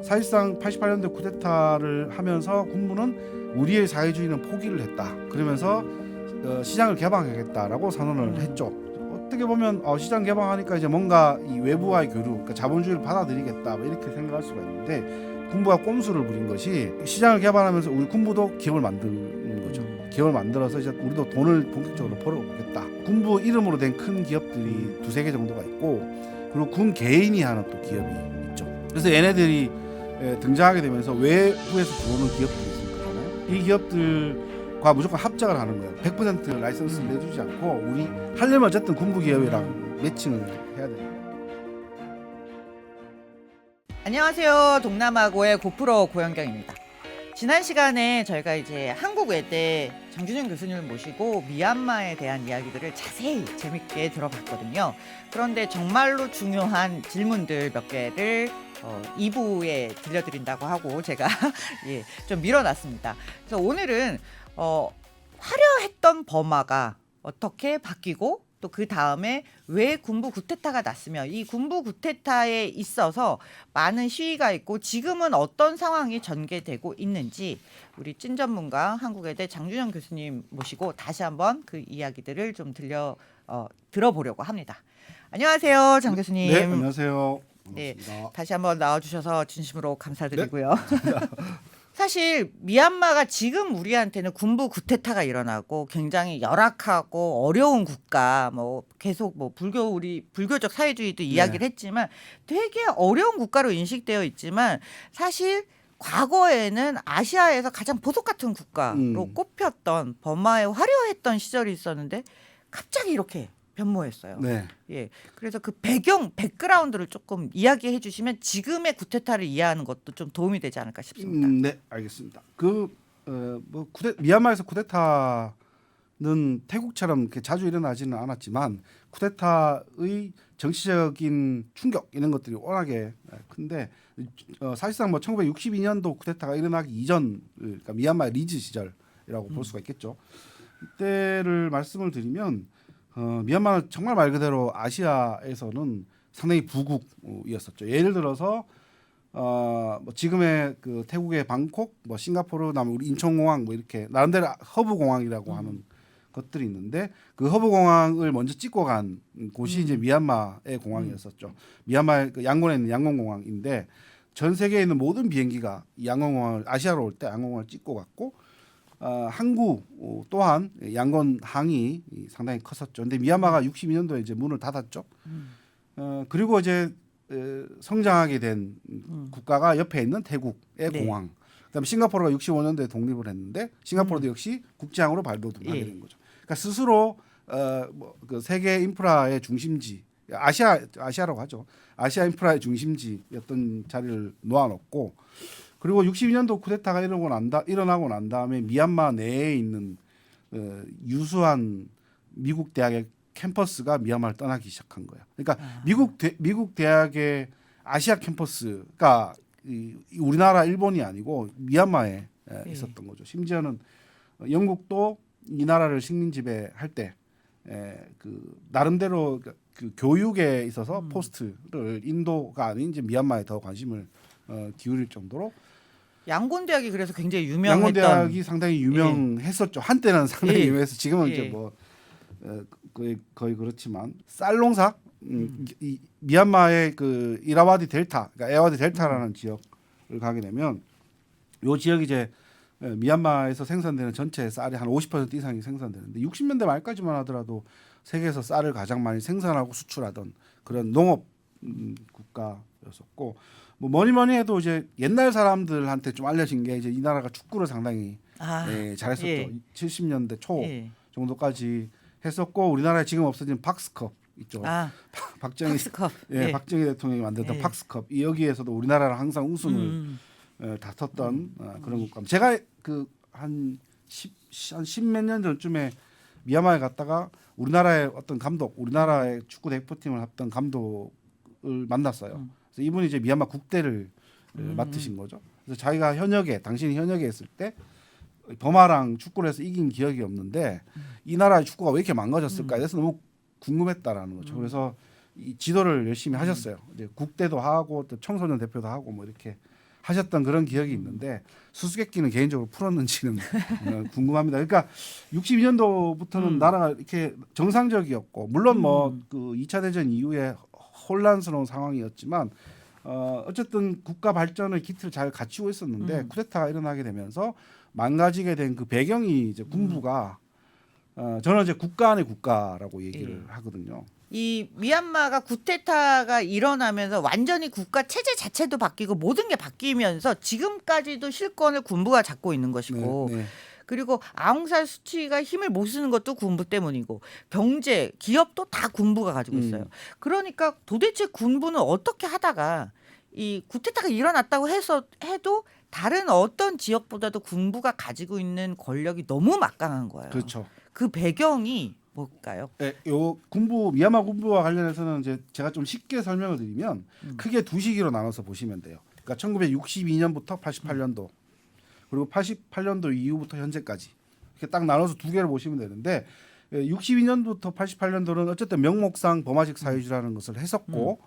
사실상 88년도 쿠데타를 하면서 군부는 우리의 사회주의는 포기를 했다. 그러면서 시장을 개방하겠다라고 선언을 했죠. 어떻게 보면 시장 개방하니까 이제 뭔가 이 외부와의 교류, 그러니까 자본주의를 받아들이겠다 뭐 이렇게 생각할 수가 있는데 군부가 꼼수를 부린 것이 시장을 개방하면서 우리 군부도 기업을 만드는 거죠. 기업을 만들어서 이제 우리도 돈을 본격적으로 벌어보겠다. 군부 이름으로 된 큰 기업들이 두세 개 정도가 있고 그리고 군 개인이 하는 또 기업이 있죠. 그래서 얘네들이 등장하게 되면서 외부에서 들어오는 기업들이 있을 거잖아요. 이 기업들과 무조건 합작을 하는 거예요. 100% 라이선스를 내주지 않고 우리 하려면 어쨌든 군부 기업이랑 매칭을 해야 돼요. 안녕하세요. 동남아고의 고프로 고영경입니다. 지난 시간에 저희가 이제 한국 외대 장준영 교수님을 모시고 미얀마에 대한 이야기들을 자세히 재밌게 들어봤거든요. 그런데 정말로 중요한 질문들 몇 개를 2부에 들려드린다고 하고 제가 좀 밀어놨습니다. 그래서 오늘은 화려했던 버마가 어떻게 바뀌고 또 그 다음에 왜 군부 쿠데타가 났으며 이 군부 쿠데타에 있어서 많은 시위가 있고 지금은 어떤 상황이 전개되고 있는지 우리 찐 전문가 한국외대 장준영 교수님 모시고 다시 한번 그 이야기들을 좀 들어보려고 합니다. 안녕하세요, 장 교수님. 네, 안녕하세요. 네, 반갑습니다. 다시 한번 나와주셔서 진심으로 감사드리고요. 사실 미얀마가 지금 우리한테는 군부 쿠데타가 일어나고 굉장히 열악하고 어려운 국가, 뭐 계속 뭐 불교적 사회주의도 이야기를 했지만 되게 어려운 국가로 인식되어 있지만 사실 과거에는 아시아에서 가장 보석 같은 국가로 꼽혔던 버마의 화려했던 시절이 있었는데 갑자기 이렇게 변모했어요. 네. 예, 그래서 그 백그라운드를 조금 이야기해 주시면 지금의 쿠데타를 이해하는 것도 좀 도움이 되지 않을까 싶습니다. 네, 알겠습니다. 미얀마에서 쿠데타는 태국처럼 이렇게 자주 일어나지는 않았지만 쿠데타의 정치적인 충격 이런 것들이 워낙에 큰데 사실상 뭐 1962년도 쿠데타가 일어나기 이전 그러니까 미얀마 리즈 시절이라고 볼 수가 있겠죠. 이때를 말씀을 드리면 미얀마는 정말 말 그대로 아시아에서는 상당히 부국이었었죠. 예를 들어서 뭐 지금의 그 태국의 방콕, 뭐 싱가포르, 그다음에 우리 인천공항 뭐 이렇게 나름대로 허브공항이라고 하는 것들이 있는데 그 허브공항을 먼저 찍고 간 곳이 이제 미얀마의 공항이었었죠. 미얀마의 그 양곤에 있는 양곤공항인데 전 세계에 있는 모든 비행기가 양곤공항을 아시아로 올 때 양곤공항을 찍고 갔고 항구 또한 양곤항이 상당히 컸었죠. 근데 미얀마가 62년도에 이제 문을 닫았죠. 그리고 이제 성장하게 된 국가가 옆에 있는 태국의 공항. 그다음에 싱가포르가 65년도에 독립을 했는데 싱가포르도 역시 국제항으로 발돋움하게 된 거죠. 그러니까 스스로 그 세계 인프라의 중심지, 아시아라고 하죠. 아시아 인프라의 중심지였던 자리를 놓아놓고. 그리고 62년도 쿠데타가 일어나고 난 다음에 미얀마 내에 있는 유수한 미국 대학의 캠퍼스가 미얀마를 떠나기 시작한 거예요. 그러니까 미국 대학의 아시아 캠퍼스가 우리나라 일본이 아니고 미얀마에 있었던 거죠. 심지어는 영국도 이 나라를 식민 지배할 때 그 나름대로 그 교육에 있어서 포스트를 인도가 아닌 이제 미얀마에 더 관심을 기울일 정도로 양곤 대학이 그래서 굉장히 유명했던 양곤 대학이 상당히 유명했었죠. 한때는 상당히 유명해서 지금은 이제 뭐 거의 그렇지만 쌀농사 이 미얀마의 그 이라와디 델타, 그러니까 에와디 델타라는 지역을 가게 되면 요 지역이 이제 미얀마에서 생산되는 전체 쌀의 한 50% 이상이 생산되는데 60년대 말까지만 하더라도 세계에서 쌀을 가장 많이 생산하고 수출하던 그런 농업 국가였었고 뭐 뭐니 해도 이제 옛날 사람들한테 좀 알려진 게 이제 이 나라가 축구를 상당히 잘했었죠. 70년대 초 정도까지 했었고 우리나라에 지금 없어진 박스컵 있죠. 박스컵. 박정희 대통령이 만들었던 박스컵. 여기에서도 우리나라랑 항상 우승을 다퉜던 그런 국가. 제가 그 한 10몇 년 전쯤에 미얀마에 갔다가 우리나라의 어떤 감독, 우리나라의 축구 대표팀을 합던 감독을 만났어요. 그래서 이분이 이제 미얀마 국대를 맡으신 거죠. 그래서 자기가 당신이 현역에 있을 때 버마랑 축구를 해서 이긴 기억이 없는데 이 나라의 축구가 왜 이렇게 망가졌을까 해서 너무 궁금했다라는 거죠. 그래서 이 지도를 열심히 하셨어요. 이제 국대도 하고 또 청소년 대표도 하고 뭐 이렇게 하셨던 그런 기억이 있는데 수수께끼는 개인적으로 풀었는지는 궁금합니다. 그러니까 62년도부터는 나라가 이렇게 정상적이었고 물론 뭐 그 2차 대전 이후에 혼란스러운 상황이었지만 어쨌든 국가 발전의 기틀을 잘 갖추고 있었는데 쿠데타가 일어나게 되면서 망가지게 된 그 배경이 이제 군부가 저는 이제 국가 안의 국가라고 얘기를 하거든요. 이 미얀마가 쿠데타가 일어나면서 완전히 국가 체제 자체도 바뀌고 모든 게 바뀌면서 지금까지도 실권을 군부가 잡고 있는 것이고 네. 그리고 아웅산 수치가 힘을 못 쓰는 것도 군부 때문이고 경제, 기업도 다 군부가 가지고 있어요. 그러니까 도대체 군부는 어떻게 하다가 이 쿠데타가 일어났다고 해도 다른 어떤 지역보다도 군부가 가지고 있는 권력이 너무 막강한 거예요. 그렇죠. 그 배경이 뭘까요? 네, 요 군부 미얀마 군부와 관련해서는 이제 제가 좀 쉽게 설명을 드리면 크게 두 시기로 나눠서 보시면 돼요. 그러니까 1962년부터 88년도 그리고 88년도 이후부터 현재까지 이렇게 딱 나눠서 두 개를 보시면 되는데 62년부터 88년도는 어쨌든 명목상 범아식 사회주의라는 것을 했었고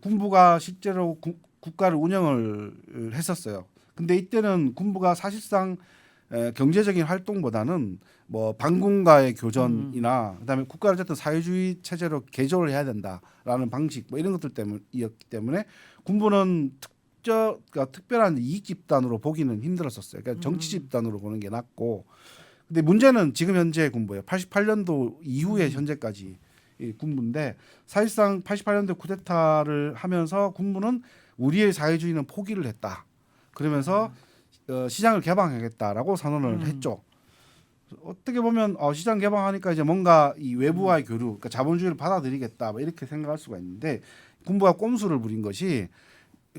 군부가 실제로 국가를 운영을 했었어요. 근데 이때는 군부가 사실상 경제적인 활동보다는 뭐 반군과의 교전이나 그다음에 국가를 어쨌든 사회주의 체제로 개조를 해야 된다라는 방식 뭐 이런 것들 때문이었기 때문에 군부는 그러니까 특별한 이익 집단으로 보기는 힘들었었어요. 그러니까 정치 집단으로 보는 게 낫고. 근데 문제는 지금 현재 군부예요. 88년도 이후에 현재까지 이 군부인데 사실상 88년도 쿠데타를 하면서 군부는 우리의 사회주의는 포기를 했다. 그러면서 시장을 개방하겠다라고 선언을 했죠. 어떻게 보면 시장 개방하니까 이제 뭔가 이 외부와의 교류, 그러니까 자본주의를 받아들이겠다, 뭐 이렇게 생각할 수가 있는데 군부가 꼼수를 부린 것이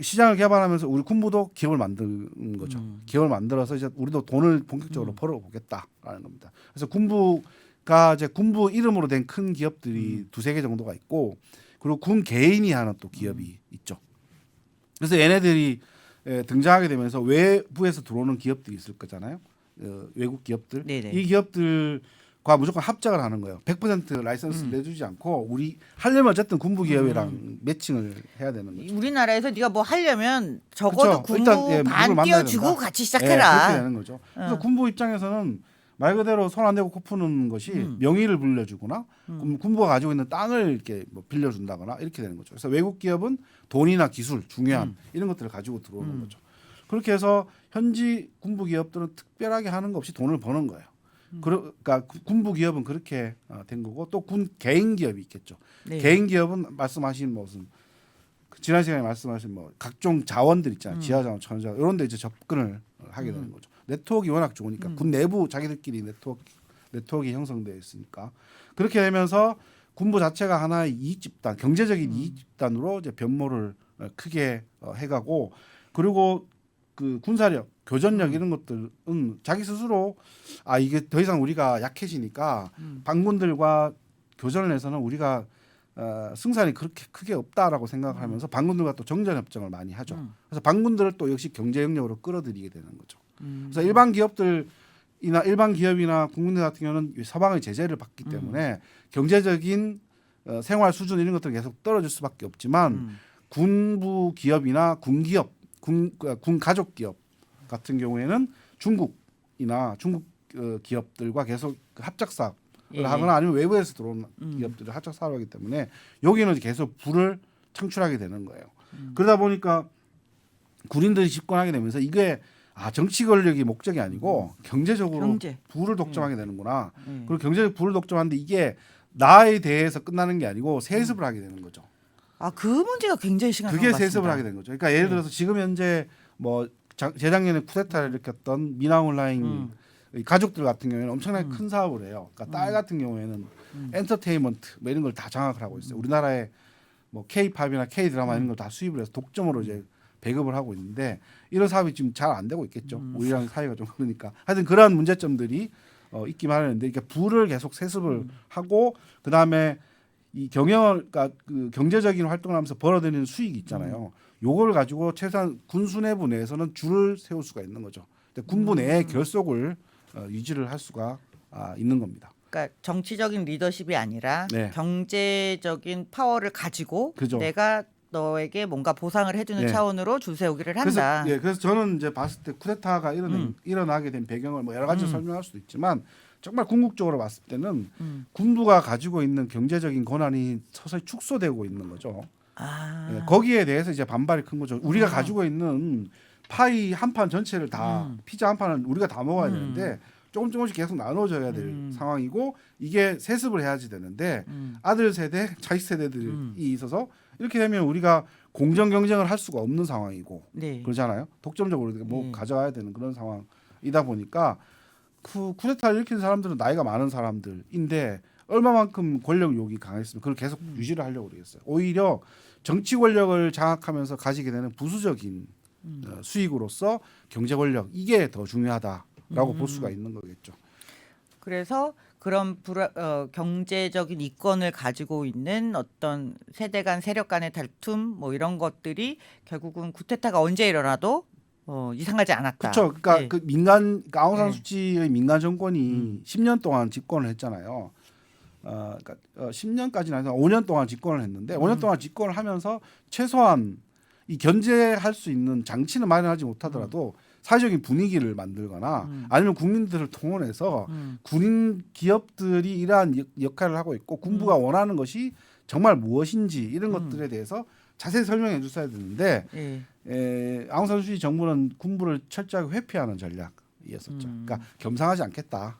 시장을 개발하면서 우리 군부도 기업을 만드는 거죠. 기업을 만들어서 이제 우리도 돈을 본격적으로 벌어보겠다라는 겁니다. 그래서 군부가 이제 군부 이름으로 된 큰 기업들이 두세 개 정도가 있고 그리고 군 개인이 하는 또 기업이 있죠. 그래서 얘네들이 등장하게 되면서 외부에서 들어오는 기업들이 있을 거잖아요. 외국 기업들. 네네. 이 기업들과 무조건 합작을 하는 거예요. 100% 라이선스 내주지 않고 우리 하려면 어쨌든 군부 기업이랑 매칭을 해야 되는 거죠. 우리나라에서 네가 뭐 하려면 적어도 그렇죠. 군부 일단, 예, 반 누구를 만나야 띄워주고 된다. 같이 예, 시작해라. 그렇게 되는 거죠. 그래서 군부 입장에서는 말 그대로 손 안 대고 코 푸는 것이 명의를 불려주거나 군부가 가지고 있는 땅을 이렇게 뭐 빌려준다거나 이렇게 되는 거죠. 그래서 외국 기업은 돈이나 기술 중요한 이런 것들을 가지고 들어오는 거죠. 그렇게 해서 현지 군부 기업들은 특별하게 하는 것 없이 돈을 버는 거예요. 그러니까 군부 기업은 그렇게 된 거고 또 군 개인 기업이 있겠죠. 네. 개인 기업은 말씀하신 무슨 지난 시간에 말씀하신 뭐 각종 자원들 있잖아요. 지하자원, 천자원 이런 데 이제 접근을 하게 되는 거죠. 네트워크가 워낙 좋으니까 군 내부 자기들끼리 네트워크가 형성되어 있으니까 그렇게 되면서 군부 자체가 하나의 이익 집단, 경제적인 이익 집단으로 이제 변모를 크게 해가고 그리고 그 군사력, 교전력 이런 것들은 자기 스스로 이게 더 이상 우리가 약해지니까 반군들과 교전을 해서는 우리가 승산이 그렇게 크게 없다라고 생각을 하면서 반군들과 또 정전 협정을 많이 하죠. 그래서 반군들을 또 역시 경제 영역으로 끌어들이게 되는 거죠. 그래서 일반 기업이나 국민들 같은 경우는 서방의 제재를 받기 때문에 경제적인 생활 수준 이런 것들은 계속 떨어질 수밖에 없지만 군부 기업이나 군 가족 기업 같은 경우에는 중국이나 중국 기업들과 계속 합작 사업을 하거나 아니면 외부에서 들어온 기업들을 합작 사업을 하기 때문에 여기는 계속 부를 창출하게 되는 거예요. 그러다 보니까 군인들이 집권하게 되면서 이게 정치 권력이 목적이 아니고 경제적으로 부를 독점하게 되는구나. 그리고 경제적 부를 독점하는데 이게 나에 대해서 끝나는 게 아니고 세습을 하게 되는 거죠. 그 문제가 굉장히 심각한 것 그게 같습니다. 세습을 하게 된 거죠. 그러니까 예를 들어서 지금 현재 뭐 재작년에 쿠데타를 일으켰던 미나온라인 가족들 같은 경우에는 엄청나게 큰 사업을 해요. 그러니까 딸 같은 경우에는 엔터테인먼트 뭐 이런 걸 다 장악을 하고 있어요. 우리나라에 뭐 K-팝이나 K-드라마 이런 걸 다 수입을 해서 독점으로 이제 배급을 하고 있는데 이런 사업이 지금 잘 안 되고 있겠죠. 우리랑 사이가 좀 그러니까 하여튼 그러한 문제점들이 있기 마련인데 이렇게 부를 계속 세습을 하고 그 다음에 이 그러니까 그 경제적인 활동을 하면서 벌어들이는 수익이 있잖아요. 요걸 가지고 최소한 군 수뇌부 내에서는 줄을 세울 수가 있는 거죠. 군부 내에 결속을 유지를 할 수가 있는 겁니다. 그러니까 정치적인 리더십이 아니라 네. 경제적인 파워를 가지고 그죠. 내가 너에게 뭔가 보상을 해주는 예. 차원으로 줄세우기를 그래서 한다. 그래서 저는 이제 봤을 때 쿠데타가 일어나게 된 배경을 뭐 여러 가지로 설명할 수도 있지만 정말 궁극적으로 봤을 때는 군부가 가지고 있는 경제적인 권한이 서서히 축소되고 있는 거죠. 아, 예, 거기에 대해서 이제 반발이 큰 거죠. 우리가 가지고 있는 파이 한 판 전체를 다 피자 한 판을 우리가 다 먹어야 되는데 조금씩 계속 나눠줘야 될 상황이고 이게 세습을 해야지 되는데 아들 세대, 자식 세대들이 있어서 이렇게 되면 우리가 공정 경쟁을 할 수가 없는 상황이고 네. 그러잖아요. 독점적으로 뭐 가져가야 되는 그런 상황이다 보니까 쿠데타를 일으킨 사람들은 나이가 많은 사람들인데 얼마만큼 권력욕이 강했으면 그걸 계속 유지를 하려고 그러겠어요. 오히려 정치 권력을 장악하면서 가지게 되는 부수적인 수익으로서 경제 권력 이게 더 중요하다라고 볼 수가 있는 거겠죠. 그래서 그런 경제적인 이권을 가지고 있는 어떤 세대 간 세력 간의 다툼 뭐 이런 것들이 결국은 쿠데타가 언제 일어나도 이상하지 않았다. 그렇죠. 그러니까 예. 그러니까 아웅산 네. 수치의 민간 정권이 10년 동안 집권을 했잖아요. 그러니까 10년까지는 아니라 5년 동안 집권을 했는데 5년 동안 집권을 하면서 최소한 이 견제할 수 있는 장치는 마련하지 못하더라도 사회적인 분위기를 만들거나 아니면 국민들을 통원해서 군인 기업들이 이러한 역할을 하고 있고 군부가 원하는 것이 정말 무엇인지 이런 것들에 대해서 자세히 설명해 줬어야 되는데 예. 아웅산 수치 정부는 군부를 철저하게 회피하는 전략이었었죠. 그러니까 겸상하지 않겠다.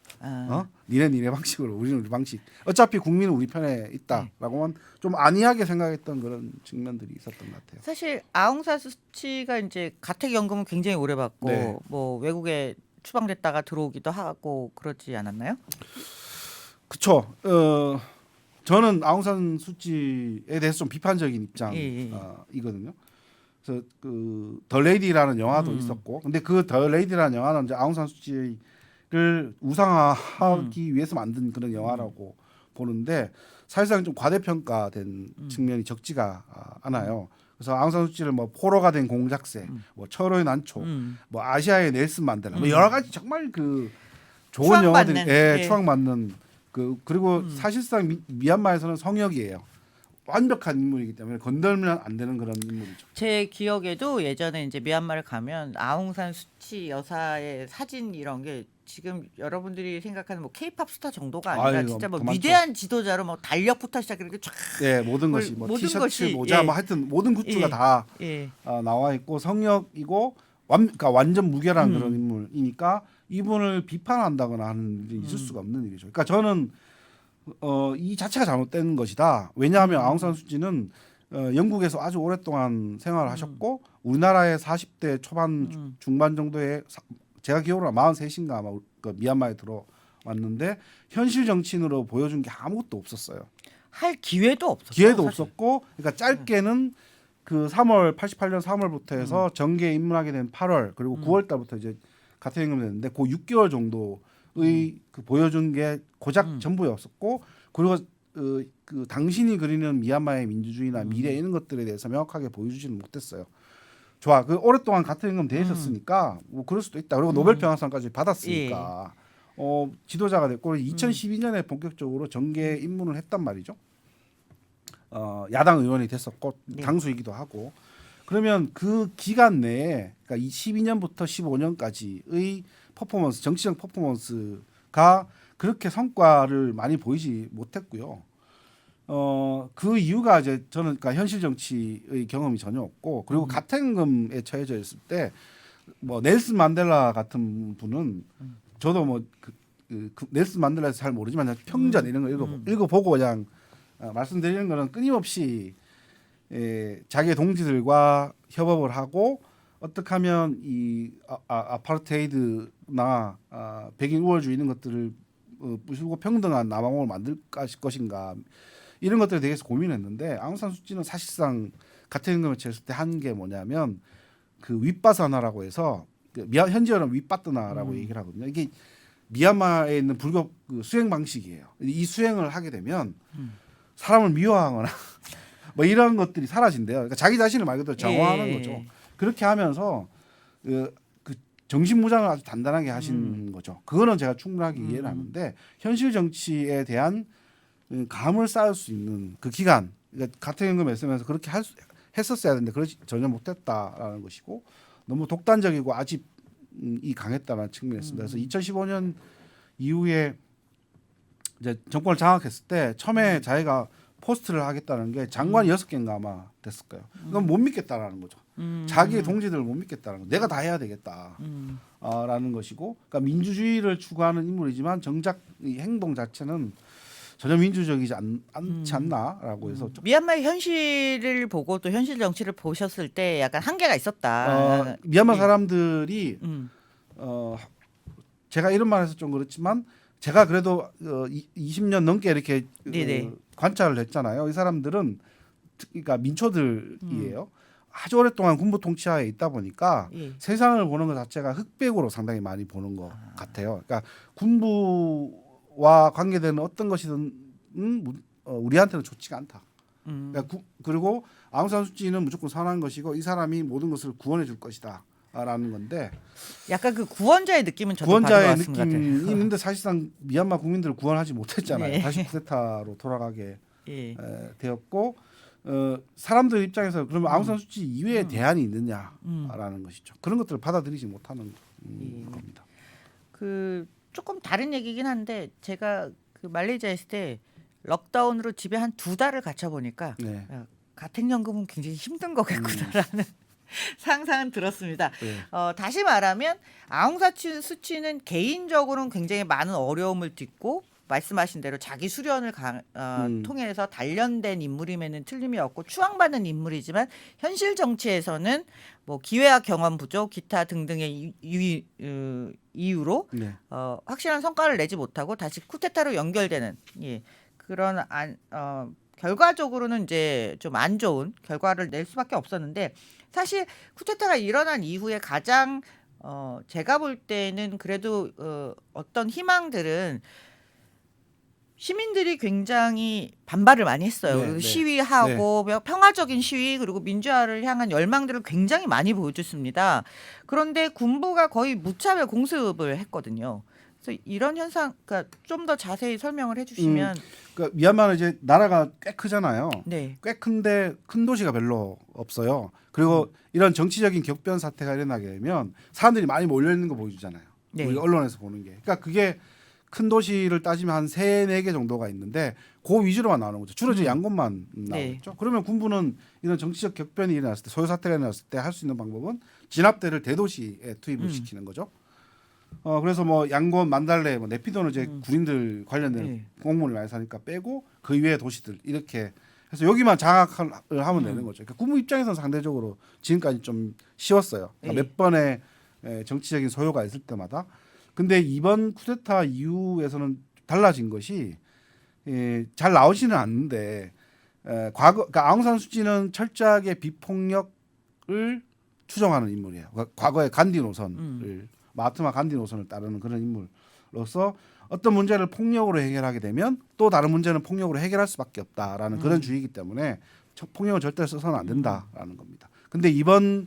니네 방식으로 우리는 우리 방식. 어차피 국민은 우리 편에 있다라고만 좀 안이하게 생각했던 그런 측면들이 있었던 것 같아요. 사실 아웅산 수치가 이제 가택연금은 굉장히 오래 받고 네. 뭐 외국에 추방됐다가 들어오기도 하고 그러지 않았나요? 그렇죠. 저는 아웅산 수치에 대해서 좀 비판적인 입장이거든요. 그래서 그 더 레이디라는 영화도 있었고, 근데 그 더 레이디라는 영화는 이제 아웅산 수치를 우상화하기 위해서 만든 그런 영화라고 보는데 사실상 좀 과대평가된 측면이 적지가 않아요. 그래서 아웅산 수치를 뭐 포로가 된 공작새, 뭐 철호의 난초, 뭐 아시아의 넬슨 만델라, 뭐 여러 가지 정말 그 좋은 영화들이 예. 추앙받는 그리고 사실상 미얀마에서는 성역이에요. 완벽한 인물이기 때문에 건들면 안 되는 그런 인물이죠. 제 기억에도 예전에 이제 미얀마를 가면 아웅산 수치 여사의 사진 이런 게 지금 여러분들이 생각하는 뭐 케이팝 스타 정도가 아니라 아유, 진짜 뭐 더 많죠. 위대한 지도자로 뭐 달력부터 시작해 이렇게 쫙 네, 모든 것이 뭐 모든 티셔츠, 것이, 모자, 예. 뭐 하여튼 모든 굿즈가 예. 다 예. 나와 있고 성역이고 그러니까 완전 무결한 그런 인물이니까 이분을 비판한다거나 하는 일이 있을 수가 없는 일이죠. 그러니까 저는 이 자체가 잘못된 것이다. 왜냐하면 아웅산 수치는 영국에서 아주 오랫동안 생활을 하셨고 우리나라의 40대 초반 중반 정도에 제가 기억으로 43인가 아마 그 미얀마에 들어왔는데 현실 정치인으로 보여준 게 아무것도 없었어요. 할 기회도 없었어요. 기회도 사실. 없었고 그러니까 짧게는 그 88년 3월부터 해서 정계에 입문하게 된 8월 그리고 9월 달부터 이제 가택연금이 됐는데 그 6개월 정도의 그 보여준 게 고작 전부였었고 그리고 그 당신이 그리는 미얀마의 민주주의나 미래 이런 것들에 대해서 명확하게 보여주지는 못했어요. 좋아, 그 오랫동안 가택연금 되셨으니까 뭐 그럴 수도 있다. 그리고 노벨 평화상까지 받았으니까 지도자가 됐고 2012년에 본격적으로 정계에 입문을 했단 말이죠. 야당 의원이 됐었고 당수이기도 하고 그러면 그 기간 내에 그러니까 12년부터 15년까지의 퍼포먼스 정치적 퍼포먼스가 그렇게 성과를 많이 보이지 못했고요. 그 이유가 이제 저는 그러니까 현실 정치의 경험이 전혀 없고 그리고 가택연금에 처해져 있을 때 뭐 넬슨 만델라 같은 분은 저도 뭐 그 넬슨 만델라에서 잘 모르지만 평전 이런 거 읽어보고 그냥 말씀드리는 거는 끊임없이 자기 동지들과 협업을 하고 어떻게 하면 이 아파르테이드나 백인 우월주의 이런 것들을 부수고 평등한 남아공을 만들 것인가 이런 것들에 대해서 고민했는데 아웅산 수치는 사실상 가택연금에 처했을 때 한 게 뭐냐면 그 윗바사나라고 해서 현지어는 윗바뜨나라고 얘기를 하거든요. 이게 미얀마에 있는 불교 그 수행 방식이에요. 이 수행을 하게 되면 사람을 미워하거나 뭐 이런 것들이 사라진대요. 그러니까 자기 자신을 말 그대로 정화하는 거죠. 그렇게 하면서 그 정신 무장을 아주 단단하게 하신 거죠. 그거는 제가 충분하게 이해를 하는데 현실 정치에 대한 감을 쌓을 수 있는 그 기간, 그러니까 가택연금 SM에서 그렇게 했었어야 되는데 그러지 전혀 못했다라는 것이고 너무 독단적이고 아집이 강했다는 측면이었습니다. 그래서 2015년 이후에 이제 정권을 장악했을 때 처음에 자기가 포스트를 하겠다는 게 장관이 6개인가 아마 됐을 거예요. 그건 못 믿겠다라는 거죠. 자기의 동지들을 못 믿겠다는 거. 내가 다 해야 되겠다. 라는 것이고, 그러니까 민주주의를 추구하는 인물이지만 정작 이 행동 자체는 전혀 민주적이지 않지 않나라고 해서 좀, 미얀마의 현실을 보고 또 현실 정치를 보셨을 때 약간 한계가 있었다. 미얀마 사람들이 음. 제가 이런 말해서 좀 그렇지만 제가 그래도 20년 넘게 이렇게 네네. 관찰을 했잖아요. 이 사람들은 그러니까 민초들이에요. 아주 오랫동안 군부 통치하에 있다 보니까 예. 세상을 보는 것 자체가 흑백으로 상당히 많이 보는 것 같아요. 그러니까 군부와 관계되는 어떤 것이든 우리한테는 좋지가 않다. 그러니까 그리고 아웅산수치는 무조건 선한 것이고 이 사람이 모든 것을 구원해 줄 것이다라는 건데 약간 그 구원자의 느낌은 저도 구원자의 받은 것 같은 느낌이 것 같아요. 있는데 사실상 미얀마 국민들을 구원하지 못했잖아요. 네. 다시 쿠데타로 돌아가게 예. 되었고 사람들 입장에서 그러면 아웅산수치 이외에 대안이 있느냐라는 것이죠. 그런 것들을 받아들이지 못하는 겁니다. 그 조금 다른 얘기긴 한데 제가 그 말레이시아 있을 때 럭다운으로 집에 한 2달을 갇혀 보니까 네. 가택연금은 굉장히 힘든 거겠구나라는 상상은 들었습니다. 네. 다시 말하면 아웅산 수치는 개인적으로는 굉장히 많은 어려움을 딛고 말씀하신 대로 자기 수련을 통해서 단련된 인물임에는 틀림이 없고 추앙받는 인물이지만 현실 정치에서는 뭐 기회와 경험 부족, 기타 등등의 이유로 네. 확실한 성과를 내지 못하고 다시 쿠데타로 연결되는 그런 결과적으로는 이제 좀 안 좋은 결과를 낼 수밖에 없었는데 사실 쿠데타가 일어난 이후에 가장 제가 볼 때는 그래도 어떤 희망들은 시민들이 굉장히 반발을 많이 했어요. 네, 그리고 네. 시위하고 평화적인 시위 그리고 민주화를 향한 열망들을 굉장히 많이 보여줬습니다. 그런데 군부가 거의 무차별 공습을 했거든요. 그래서 이런 현상, 그러니까 좀 더 자세히 설명을 해주시면. 그러니까 미얀마는 이제 나라가 꽤 크잖아요. 네. 꽤 큰데 큰 도시가 별로 없어요. 그리고 이런 정치적인 격변 사태가 일어나게 되면 사람들이 많이 몰려 있는 거 보여주잖아요. 네. 우리 언론에서 보는 게. 그러니까 그게 큰 도시를 따지면 한 3-4개 정도가 있는데 그 위주로만 나오는 거죠. 주로 이제 양곳만 나오겠죠. 그러면 군부는 이런 정치적 격변이 일어났을 때 소요 사태가 일어났을 때 할 수 있는 방법은 진압대를 대도시에 투입을 시키는 거죠. 그래서 뭐 양곤, 만달레, 뭐 네피도는 이제 군인들 관련된 네. 공무원을 많이 사니까 빼고 그 이외의 도시들 이렇게 해서 여기만 장악을 하면 되는 거죠. 그러니까 군부 입장에서는 상대적으로 지금까지 좀 쉬웠어요. 그러니까 네. 몇 번의 정치적인 소요가 있을 때마다. 근데 이번 쿠데타 이후에서는 달라진 것이 잘 나오지는 않는데 과거 그러니까 아웅산수치는 철저하게 비폭력을 추정하는 인물이에요. 그러니까 과거의 간디 노선을 마하트마 간디 노선을 따르는 그런 인물로서 어떤 문제를 폭력으로 해결하게 되면 또 다른 문제는 폭력으로 해결할 수밖에 없다라는 그런 주의이기 때문에 폭력을 절대 써서는 안 된다라는 겁니다. 근데 이번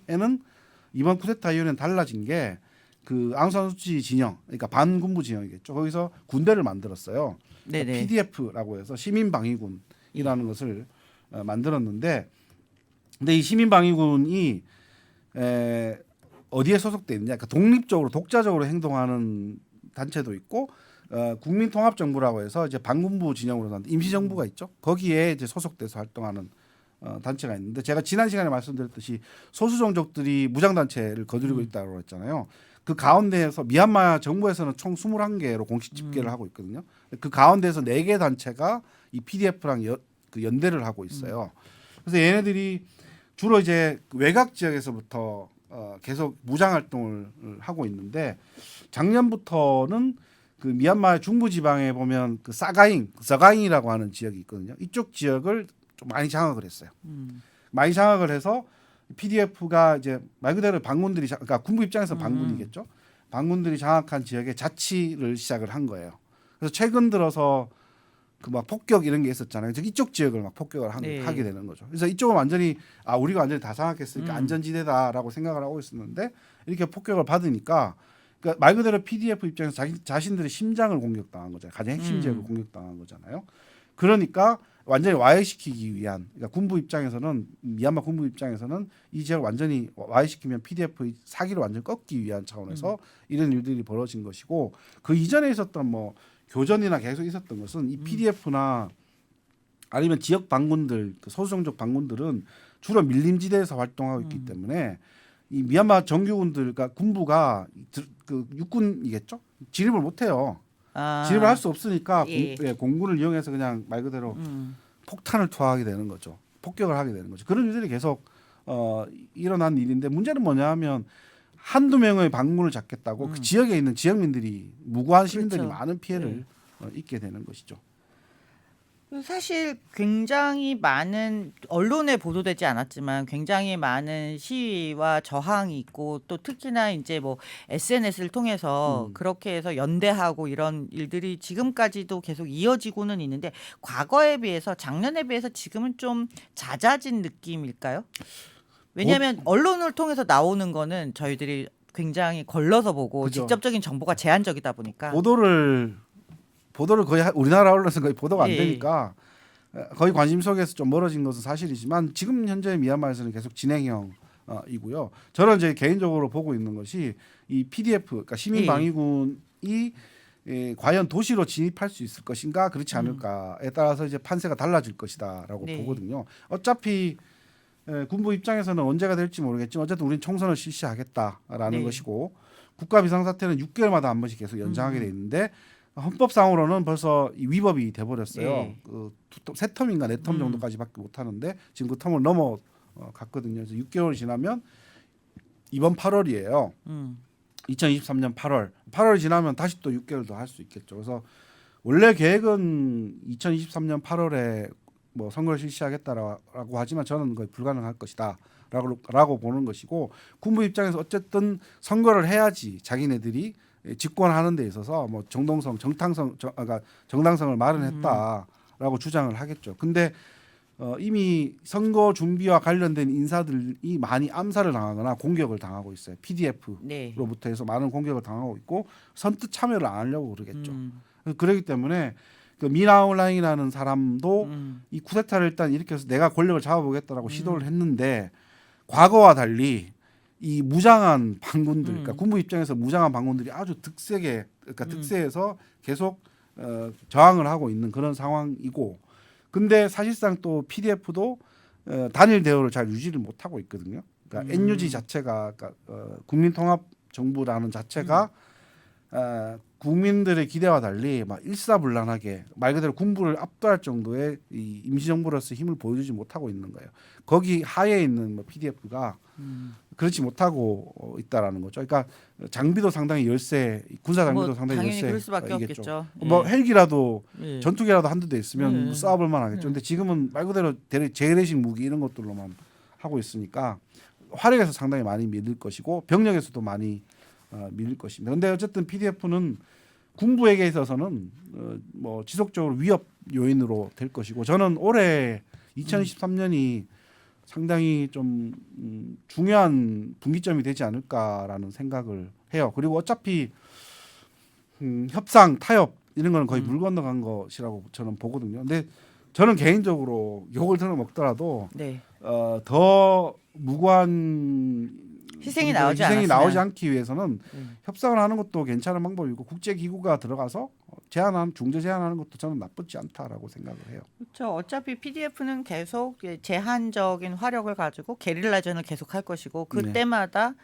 쿠데타 이후에는 달라진 게 그 아웅산수치 진영, 그러니까 반군부 진영이겠죠. 거기서 군대를 만들었어요. 네네. PDF라고 해서 시민방위군이라는 것을 만들었는데, 근데 이 시민방위군이 어디에 소속돼 있느냐? 그러니까 독립적으로 독자적으로 행동하는 단체도 있고, 국민통합정부라고 해서 이제 반군부 진영으로 난 임시정부가 있죠. 거기에 이제 소속돼서 활동하는 단체가 있는데 제가 지난 시간에 말씀드렸듯이 소수종족들이 무장단체를 거두리고 있다고 했잖아요. 그 가운데에서 미얀마 정부에서는 총 21개로 공식 집계를 하고 있거든요. 그 가운데에서 4개 단체가 이 PDF랑 그 연대를 하고 있어요. 그래서 얘네들이 주로 이제 외곽 지역에서부터 계속 무장 활동을 하고 있는데 작년부터는 그 미얀마 중부 지방에 보면 그 서가잉이라고 하는 지역이 있거든요. 이쪽 지역을 좀 많이 장악을 했어요. 많이 장악을 해서 PDF가 이제 말 그대로 반군들이 그러니까 군부 입장에서 반군이겠죠. 반군들이 장악한 지역에 자치를 시작을 한 거예요. 그래서 최근 들어서 그 막 폭격 이런 게 있었잖아요. 그래서 이쪽 지역을 막 폭격을 하게 되는 거죠. 그래서 이쪽은 완전히 우리가 완전히 다 장악했으니까 안전지대다라고 생각을 하고 있었는데 이렇게 폭격을 받으니까 그러니까 말 그대로 PDF 입장에서 자신들의 심장을 공격당한 거잖아요. 가장 핵심 지역을 공격당한 거잖아요. 그러니까 완전히 와해시키기 위한, 그러니까 군부 입장에서는 미얀마 군부 입장에서는 이 지역을 완전히 와해시키면 PDF의 사기를 완전히 꺾기 위한 차원에서 이런 일들이 벌어진 것이고, 그 이전에 있었던 뭐 교전이나 계속 있었던 것은 이 PDF나 아니면 지역 반군들, 그 소수정족 반군들은 주로 밀림지대에서 활동하고 있기 때문에 이 미얀마 정규군들, 그러니까 군부가 그 육군이겠죠, 진입을 못해요. 진입을 할 수 없으니까 예. 공군을 이용해서 그냥 말 그대로 폭탄을 투하하게 되는 거죠. 폭격을 하게 되는 거죠. 그런 일들이 계속 일어난 일인데, 문제는 뭐냐하면 한두 명의 반군을 잡겠다고 그 지역에 있는 지역민들이, 무고한 시민들이 그렇죠. 많은 피해를 입게 되는 것이죠. 사실 굉장히 많은 언론에 보도되지 않았지만 굉장히 많은 시위와 저항이 있고, 또 특히나 이제 뭐 SNS를 통해서 그렇게 해서 연대하고 이런 일들이 지금까지도 계속 이어지고는 있는데, 과거에 비해서 작년에 비해서 지금은 좀 잦아진 느낌일까요? 왜냐하면 언론을 통해서 나오는 거는 저희들이 굉장히 걸러서 보고 그죠. 직접적인 정보가 제한적이다 보니까 보도를 거의 우리나라 언론에서 거의 보도가 안 예. 되니까 거의 관심 속에서 좀 멀어진 것은 사실이지만, 지금 현재 미얀마에서는 계속 진행형이고요. 저는 이제 개인적으로 보고 있는 것이 이 PDF, 그러니까 시민 예. 방위군이 과연 도시로 진입할 수 있을 것인가, 그렇지 않을까에 따라서 이제 판세가 달라질 것이다라고 네. 보거든요. 어차피 군부 입장에서는 언제가 될지 모르겠지만 어쨌든 우리는 총선을 실시하겠다라는 네. 것이고, 국가 비상사태는 6개월마다 한 번씩 계속 연장하게 돼 있는데, 헌법상으로는 벌써 이 위법이 돼 버렸어요. 예. 세 텀인가 네 텀 정도까지밖에 못 하는데 지금 그 텀을 넘어 갔거든요. 그래서 6개월이 지나면 이번 8월이에요. 2023년 8월 지나면 다시 또 6개월 더 할 수 있겠죠. 그래서 원래 계획은 2023년 8월에 뭐 선거를 실시하겠다라고 하지만 저는 거의 불가능할 것이다라고 보는 것이고, 군부 입장에서 어쨌든 선거를 해야지 자기네들이 집권하는 데 있어서 뭐 정당성을 마련했다라고 주장을 하겠죠. 근데 이미 선거 준비와 관련된 인사들이 많이 암살을 당하거나 공격을 당하고 있어요. PDF로부터 해서 많은 공격을 당하고 있고, 선뜻 참여를 안 하려고 그러겠죠. 그렇기 때문에 그 미나올라잉이라는 사람도 이 쿠데타를 일단 일으켜서 내가 권력을 잡아보겠다라고 시도를 했는데, 과거와 달리 이 무장한 반군들, 그러니까 군부 입장에서 무장한 반군들이 아주 득세해서 계속 저항을 하고 있는 그런 상황이고, 근데 사실상 또 PDF도 단일 대우를 잘 유지를 못하고 있거든요. 그러니까 NUG 자체가, 그러니까 국민통합정부라는 자체가 국민들의 기대와 달리 막 일사불란하게 말 그대로 군부를 압도할 정도의 이 임시정부로서 힘을 보여주지 못하고 있는 거예요. 거기 하에 있는 뭐 PDF가 그렇지 못하고 있다라는 거죠. 그러니까 장비도 상당히 열세, 군사 장비도 뭐 상당히 당연히 열세. 그럴 수밖에 없겠죠. 뭐 헬기라도 예. 전투기라도 한두 대 있으면 뭐 싸워볼 만하겠죠. 근데 지금은 말 그대로 재래식 무기 이런 것들로만 하고 있으니까 화력에서 상당히 많이 밀릴 것이고, 병력에서도 많이 밀릴 것입니다. 근데 어쨌든 PDF는 군부에게 있어서는 뭐 지속적으로 위협 요인으로 될 것이고, 저는 올해 2023년이 상당히 좀 중요한 분기점이 되지 않을까라는 생각을 해요. 그리고 어차피 협상, 타협 이런 거는 거의 물 건너간 것이라고 저는 보거든요. 근데 저는 개인적으로 욕을 들어 먹더라도 네. 더 무고한 희생이 나오지 않기 위해서는 협상을 하는 것도 괜찮은 방법이고, 국제 기구가 들어가서 중재 제안하는 것도 저는 나쁘지 않다라고 생각을 해요. 그렇죠. 어차피 PDF는 계속 제한적인 화력을 가지고 게릴라전을 계속 할 것이고, 그때마다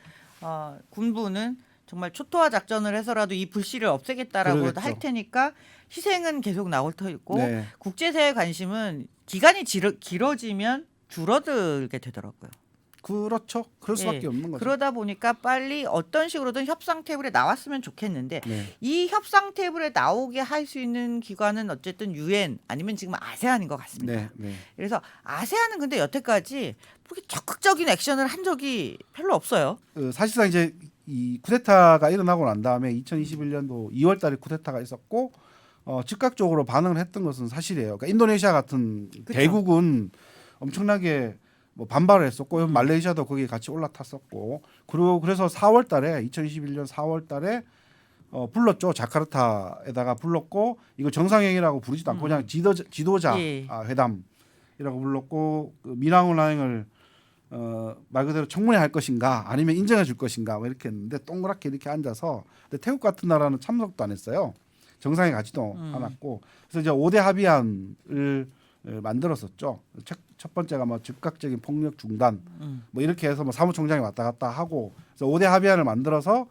군부는 정말 초토화 작전을 해서라도 이 불씨를 없애겠다라고 그러겠죠. 할 테니까 희생은 계속 나올 터있고, 네. 국제사회 관심은 기간이 길어지면 줄어들게 되더라고요. 그렇죠. 그럴 수밖에 없는 거죠. 그러다 보니까 빨리 어떤 식으로든 협상 테이블에 나왔으면 좋겠는데, 네. 이 협상 테이블에 나오게 할 수 있는 기관은 어쨌든 UN 아니면 지금 아세안인 것 같습니다. 네, 네. 그래서 아세안은 근데 여태까지 그렇게 적극적인 액션을 한 적이 별로 없어요. 사실상 이제 이 쿠데타가 일어나고 난 다음에 2021년도 2월달에 쿠데타가 있었고, 즉각적으로 반응을 했던 것은 사실이에요. 그러니까 인도네시아 같은 그쵸. 대국은 엄청나게 뭐 반발을 했었고, 말레이시아도 거기에 같이 올라탔었고, 그리고 그래서 4월달에 2021년 4월달에 불렀죠. 자카르타에다가 불렀고 이거 정상회의라고 부르지도 않고 그냥 지도자 예. 회담이라고 불렀고 그 미랑올라행을 말 그대로 청문회 할 것인가 아니면 인정해 줄 것인가 뭐 이렇게 했는데 동그랗게 이렇게 앉아서 근데 태국 같은 나라는 참석도 안 했어요. 정상에 가지도 않았고 그래서 이제 5대 합의안을 만들었었죠. 첫 번째가 뭐 즉각적인 폭력 중단 뭐 이렇게 해서 뭐 사무총장이 왔다 갔다 하고 그래서 5대 합의안을 만들어서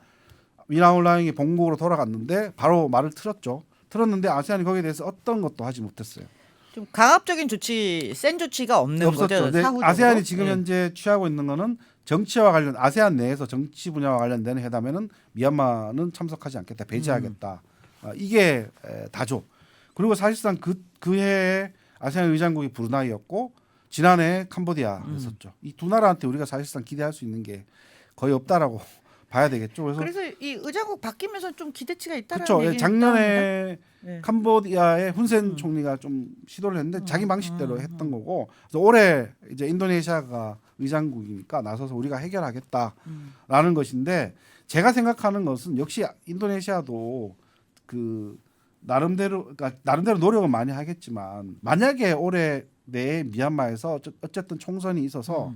미나올라잉이 본국으로 돌아갔는데 바로 말을 틀었죠. 틀었는데 아세안이 거기에 대해서 어떤 것도 하지 못했어요. 좀 강압적인 조치, 센 조치가 없는 없었죠. 거죠. 근데 사후적으로. 아세안이 지금 예. 현재 취하고 있는 거는 정치와 관련 아세안 내에서 정치 분야와 관련된 회담에는 미얀마는 참석하지 않겠다, 배제하겠다. 이게 다죠. 그리고 사실상 그 해에 아세안 의장국이 브루나이였고 지난해 캄보디아였었죠. 이 두 나라한테 우리가 사실상 기대할 수 있는 게 거의 없다라고 봐야 되겠죠. 그래서 이 의장국 바뀌면서 좀 기대치가 있다라는 그렇죠. 얘기는 작년에 네. 캄보디아의 훈센 총리가 좀 시도를 했는데 자기 방식대로 했던 거고 그래서 올해 이제 인도네시아가 의장국이니까 나서서 우리가 해결하겠다라는 것인데 제가 생각하는 것은 역시 인도네시아도 그 나름대로 노력은 많이 하겠지만 만약에 올해 내에 미얀마에서 어쨌든 총선이 있어서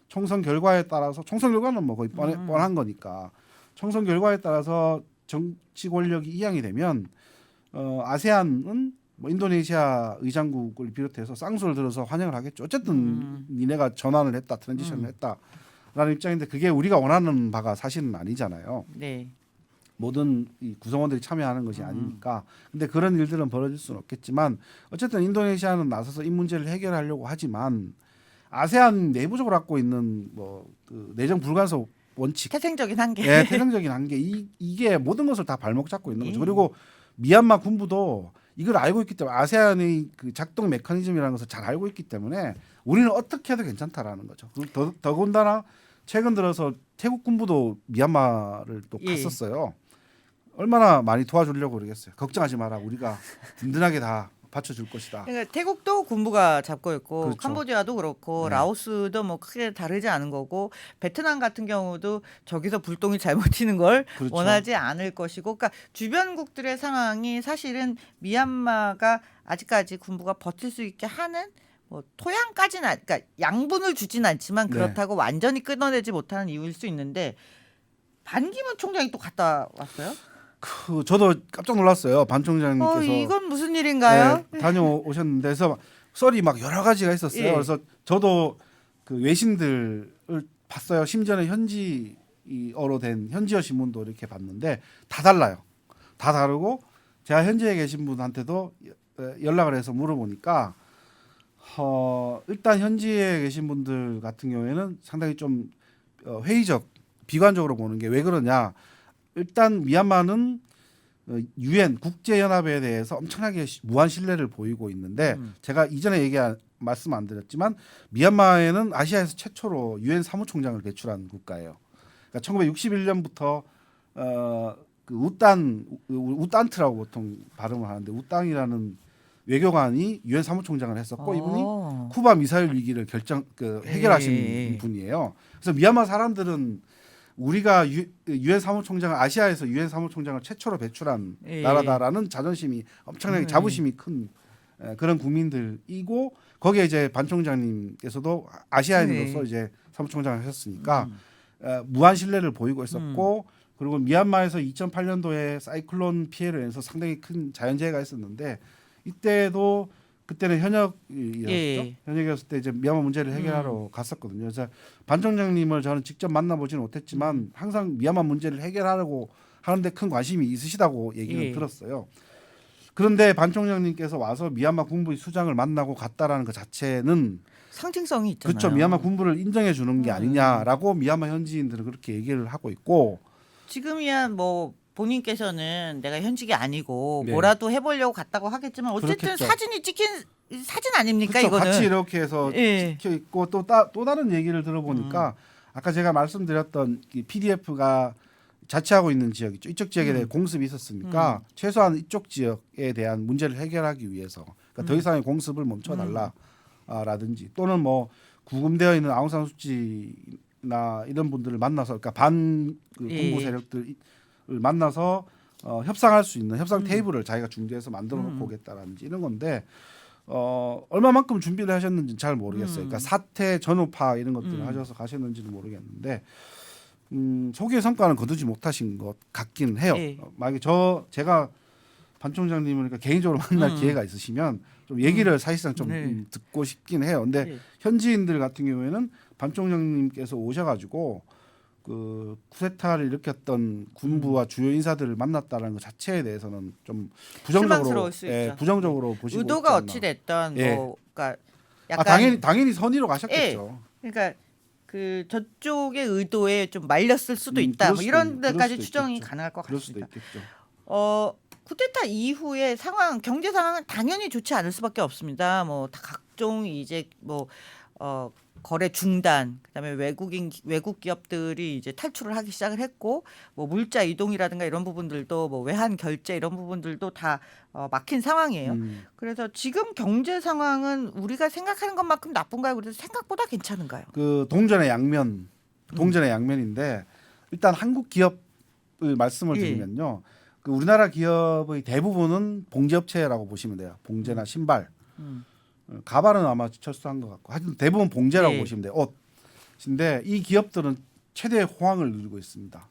총선 결과에 따라서 총선 결과는 뭐 거의 뻔한 거니까 총선 결과에 따라서 정치 권력이 이양이 되면 아세안은 뭐 인도네시아 의장국을 비롯해서 쌍수를 들어서 환영을 하겠죠. 어쨌든 니네가 전환을 했다, 트랜지션을 했다라는 입장인데 그게 우리가 원하는 바가 사실은 아니잖아요. 네. 모든 이 구성원들이 참여하는 것이 아니니까. 근데 그런 일들은 벌어질 수는 없겠지만 어쨌든 인도네시아는 나서서 이 문제를 해결하려고 하지만 아세안 내부적으로 갖고 있는 그 내정 불간섭 원칙, 태생적인 한계. 태생적인 한계 이게 모든 것을 다 발목 잡고 있는 거죠. 그리고 미얀마 군부도 이걸 알고 있기 때문에 아세안의 그 작동 메커니즘이라는 것을 잘 알고 있기 때문에 우리는 어떻게 해도 괜찮다라는 거죠. 그리고 더군다나 최근 들어서 태국 군부도 미얀마를 또 갔었어요. 얼마나 많이 도와주려고 그러겠어요. 걱정하지 마라. 우리가 든든하게 다 받쳐줄 것이다. 그러니까 태국도 군부가 잡고 있고 그렇죠. 캄보디아도 그렇고 네. 라오스도 뭐 크게 다르지 않은 거고 베트남 같은 경우도 저기서 불똥이 잘못 튀는 걸 그렇죠. 원하지 않을 것이고 그러니까 주변국들의 상황이 사실은 미얀마가 아직까지 군부가 버틸 수 있게 하는 뭐 토양까지는 그러니까 양분을 주진 않지만 네. 그렇다고 완전히 끊어내지 못하는 이유일 수 있는데 반기문 총장이 또 갔다 왔어요? 저도 깜짝 놀랐어요. 반 총장님께서 이건 무슨 일인가요? 다녀오셨는데 그래서 썰이 막 여러 가지가 있었어요. 예. 그래서 저도 그 외신들을 봤어요. 심지어는 현지어로 된 현지어 신문도 이렇게 봤는데 다 달라요. 다 다르고 제가 현지에 계신 분한테도 연락을 해서 물어보니까 일단 현지에 계신 분들 같은 경우에는 상당히 좀 회의적, 비관적으로 보는 게 왜 그러냐. 일단 미얀마는 유엔 국제연합에 대해서 엄청나게 무한 신뢰를 보이고 있는데 제가 이전에 말씀 안 드렸지만 미얀마에는 아시아에서 최초로 유엔 사무총장을 배출한 국가예요. 그러니까 1961년부터 그 우딴트라고 보통 발음을 하는데 우땅이라는 외교관이 유엔 사무총장을 했었고 이분이 쿠바 미사일 위기를 해결하신 분이에요. 그래서 미얀마 사람들은 우리가 유엔 사무총장을 아시아에서 유엔 사무총장을 최초로 배출한 나라다라는 자존심이 엄청나게 자부심이 큰 그런 국민들이고 거기에 이제 반 총장님께서도 아시아인으로서 이제 사무총장을 하셨으니까 무한 신뢰를 보이고 있었고 그리고 미얀마에서 2008년도에 사이클론 피해로 인해서 상당히 큰 자연재해가 있었는데 이때도 그때는 현역이었죠. 현역이었을 때 이제 미얀마 문제를 해결하러 갔었거든요. 그래서 반 총장님을 저는 직접 만나보지는 못했지만 항상 미얀마 문제를 해결하려고 하는데 큰 관심이 있으시다고 얘기를 들었어요. 그런데 반 총장님께서 와서 미얀마 군부의 수장을 만나고 갔다라는 것 자체는 상징성이 있잖아요. 그렇죠. 미얀마 군부를 인정해 주는 게 아니냐라고 미얀마 현지인들은 그렇게 얘기를 하고 있고 지금이야 뭐 본인께서는 내가 현직이 아니고 뭐라도 해보려고 갔다고 하겠지만 어쨌든 그렇겠죠. 사진이 찍힌 사진 아닙니까 그렇죠. 이거는? 같이 이렇게 해서 찍혀 있고 또 다른 얘기를 들어보니까 아까 제가 말씀드렸던 이 PDF가 자치하고 있는 지역 있죠. 이쪽 지역에 대해 공습이 있었으니까 최소한 이쪽 지역에 대한 문제를 해결하기 위해서 그러니까 더 이상의 공습을 멈춰달라라든지 또는 뭐 구금되어 있는 아웅산 수치나 이런 분들을 만나서 그러니까 반 군부 세력들을 만나서 협상할 수 있는 협상 테이블을 자기가 중재해서 만들어 놓고 오겠다라든지 이런 건데 얼마만큼 준비를 하셨는지 잘 모르겠어요. 그러니까 사태 전후파 이런 것들을 하셔서 가셨는지는 모르겠는데 소기의 성과는 거두지 못하신 것 같긴 해요. 예. 만약에 제가 반 총장님을 그러니까 개인적으로 만날 기회가 있으시면 좀 얘기를 사실상 좀 네. 듣고 싶긴 해요. 근데 예. 현지인들 같은 경우에는 반 총장님께서 오셔가지고 그 쿠데타를 일으켰던 군부와 주요 인사들을 만났다는 것 자체에 대해서는 좀 부정적으로 실망스러울 수 있죠. 부정적으로 보시고 의도가 있지 않나. 어찌 됐던 예. 뭐 그러니까 약간 당연히 선의로 가셨겠죠. 그러니까 그 저쪽의 의도에 좀 말렸을 수도 있다. 그럴 뭐 수도 이런 그럴 데까지 수도 추정이 있겠죠. 가능할 것 그럴 수도 같습니다. 있겠죠. 쿠데타 이후의 상황, 경제 상황은 당연히 좋지 않을 수밖에 없습니다. 뭐 다 각종 이제 뭐 거래 중단, 그다음에 외국 기업들이 이제 탈출을 하기 시작을 했고, 뭐 물자 이동이라든가 이런 부분들도 뭐 외환 결제 이런 부분들도 다 막힌 상황이에요. 그래서 지금 경제 상황은 우리가 생각하는 것만큼 나쁜가요? 그래서 생각보다 괜찮은가요? 그 동전의 양면인데 일단 한국 기업을 말씀을 예. 드리면요. 그 우리나라 기업의 대부분은 봉제업체라고 보시면 돼요. 봉제나 신발, 가발은 아마 철수한 것 같고 하여튼 대부분 봉제라고 예. 보시면 돼요. 옷인데 이 기업들은 최대의 호황을 누리고 있습니다.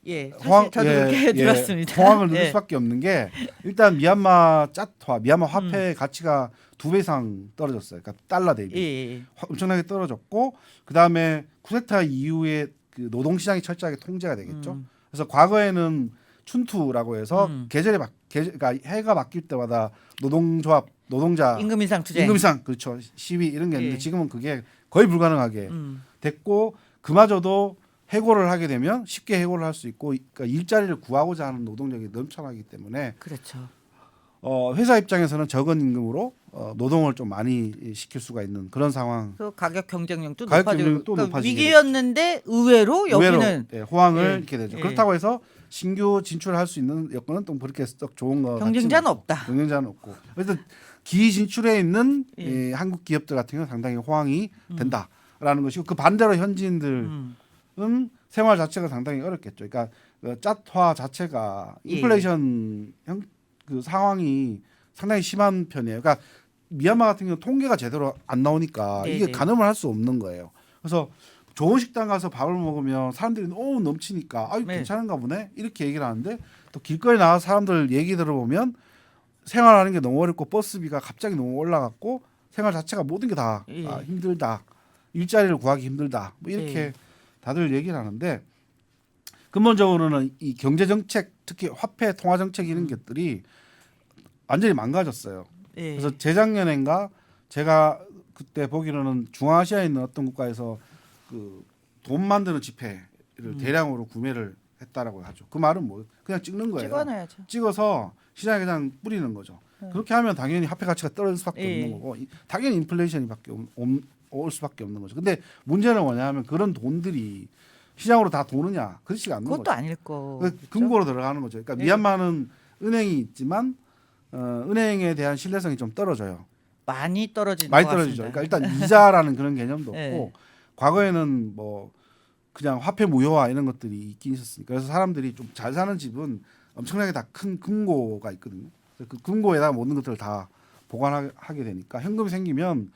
예, 사실 저도 그렇게 들었습니다. 호황을 누릴 예. 수밖에 없는 게 일단 미얀마 화폐의 가치가 2배 이상 떨어졌어요. 그러니까 달러 대비 예. 엄청나게 떨어졌고 그 다음에 쿠데타 이후에 그 노동시장이 철저하게 통제가 되겠죠. 그래서 과거에는 춘투라고 해서 그러니까 해가 바뀔 때마다 노동자 임금 인상 투쟁. 임금 인상 그렇죠 시위 이런 게 있는데 예. 지금은 그게 거의 불가능하게 됐고 그마저도 해고를 하게 되면 쉽게 해고를 할 수 있고 그러니까 일자리를 구하고자 하는 노동력이 넘쳐나기 때문에 그렇죠. 회사 입장에서는 적은 임금으로 노동을 좀 많이 시킬 수가 있는 그런 상황. 그 가격 경쟁력도 가격 높아지고 경쟁력도 그러니까 높아지게 위기였는데 의외로 여기는 호황을 예. 잃게 되죠. 예. 그렇다고 해서 신규 진출할 수 있는 여건은 또 그렇게 썩 좋은 거 경쟁자는 없다. 경쟁자는 없고. 그래서 기 진출해 있는 예. 이 한국 기업들 같은 경우는 상당히 호황이 된다라는 것이고 그 반대로 현지인들은 생활 자체가 상당히 어렵겠죠. 그러니까 짜화 자체가 예. 인플레이션 그 상황이 상당히 심한 편이에요. 그러니까 미얀마 같은 경우 통계가 제대로 안 나오니까 네네. 이게 가늠을 할 수 없는 거예요. 그래서 좋은 식당 가서 밥을 먹으면 사람들이 너무 넘치니까 아유 네. 괜찮은가 보네 이렇게 얘기를 하는데 또 길거리 나와서 사람들 얘기 들어보면 생활하는 게 너무 어렵고 버스비가 갑자기 너무 올라갔고 생활 자체가 모든 게 다 예. 힘들다 일자리를 구하기 힘들다 뭐 이렇게 예. 다들 얘기를 하는데 근본적으로는 이 경제 정책 특히 화폐 통화 정책 이런 것들이 완전히 망가졌어요. 예. 그래서 재작년인가 제가 그때 보기로는 중앙아시아에 있는 어떤 국가에서 그 돈 만드는 지폐를 대량으로 구매를 했다라고 하죠. 그 말은 뭐 그냥 찍는 거예요. 찍어놔야죠. 찍어서 시장에 그냥 뿌리는 거죠. 그렇게 하면 당연히 화폐 가치가 떨어질 수밖에 예. 없는 거고 당연히 인플레이션이 올 수밖에 없는 거죠. 근데 문제는 뭐냐면 그런 돈들이 시장으로 다 도느냐 그렇지가 않는 그것도 거죠. 아닐 거. 금고로 들어가는 거죠. 그러니까 네. 미얀마는 은행이 있지만 은행에 대한 신뢰성이 좀 떨어져요. 많이 떨어지는 많이 것 떨어지죠. 같습니다. 그러니까 일단 이자라는 그런 개념도 네. 없고 과거에는 뭐 그냥 화폐 무효화 이런 것들이 있긴 있었으니까 그래서 사람들이 좀 잘 사는 집은 엄청나게 다 큰 금고가 있거든요. 그래서 그 금고에다가 모든 것들을 다 보관하게 되니까 현금이 생기면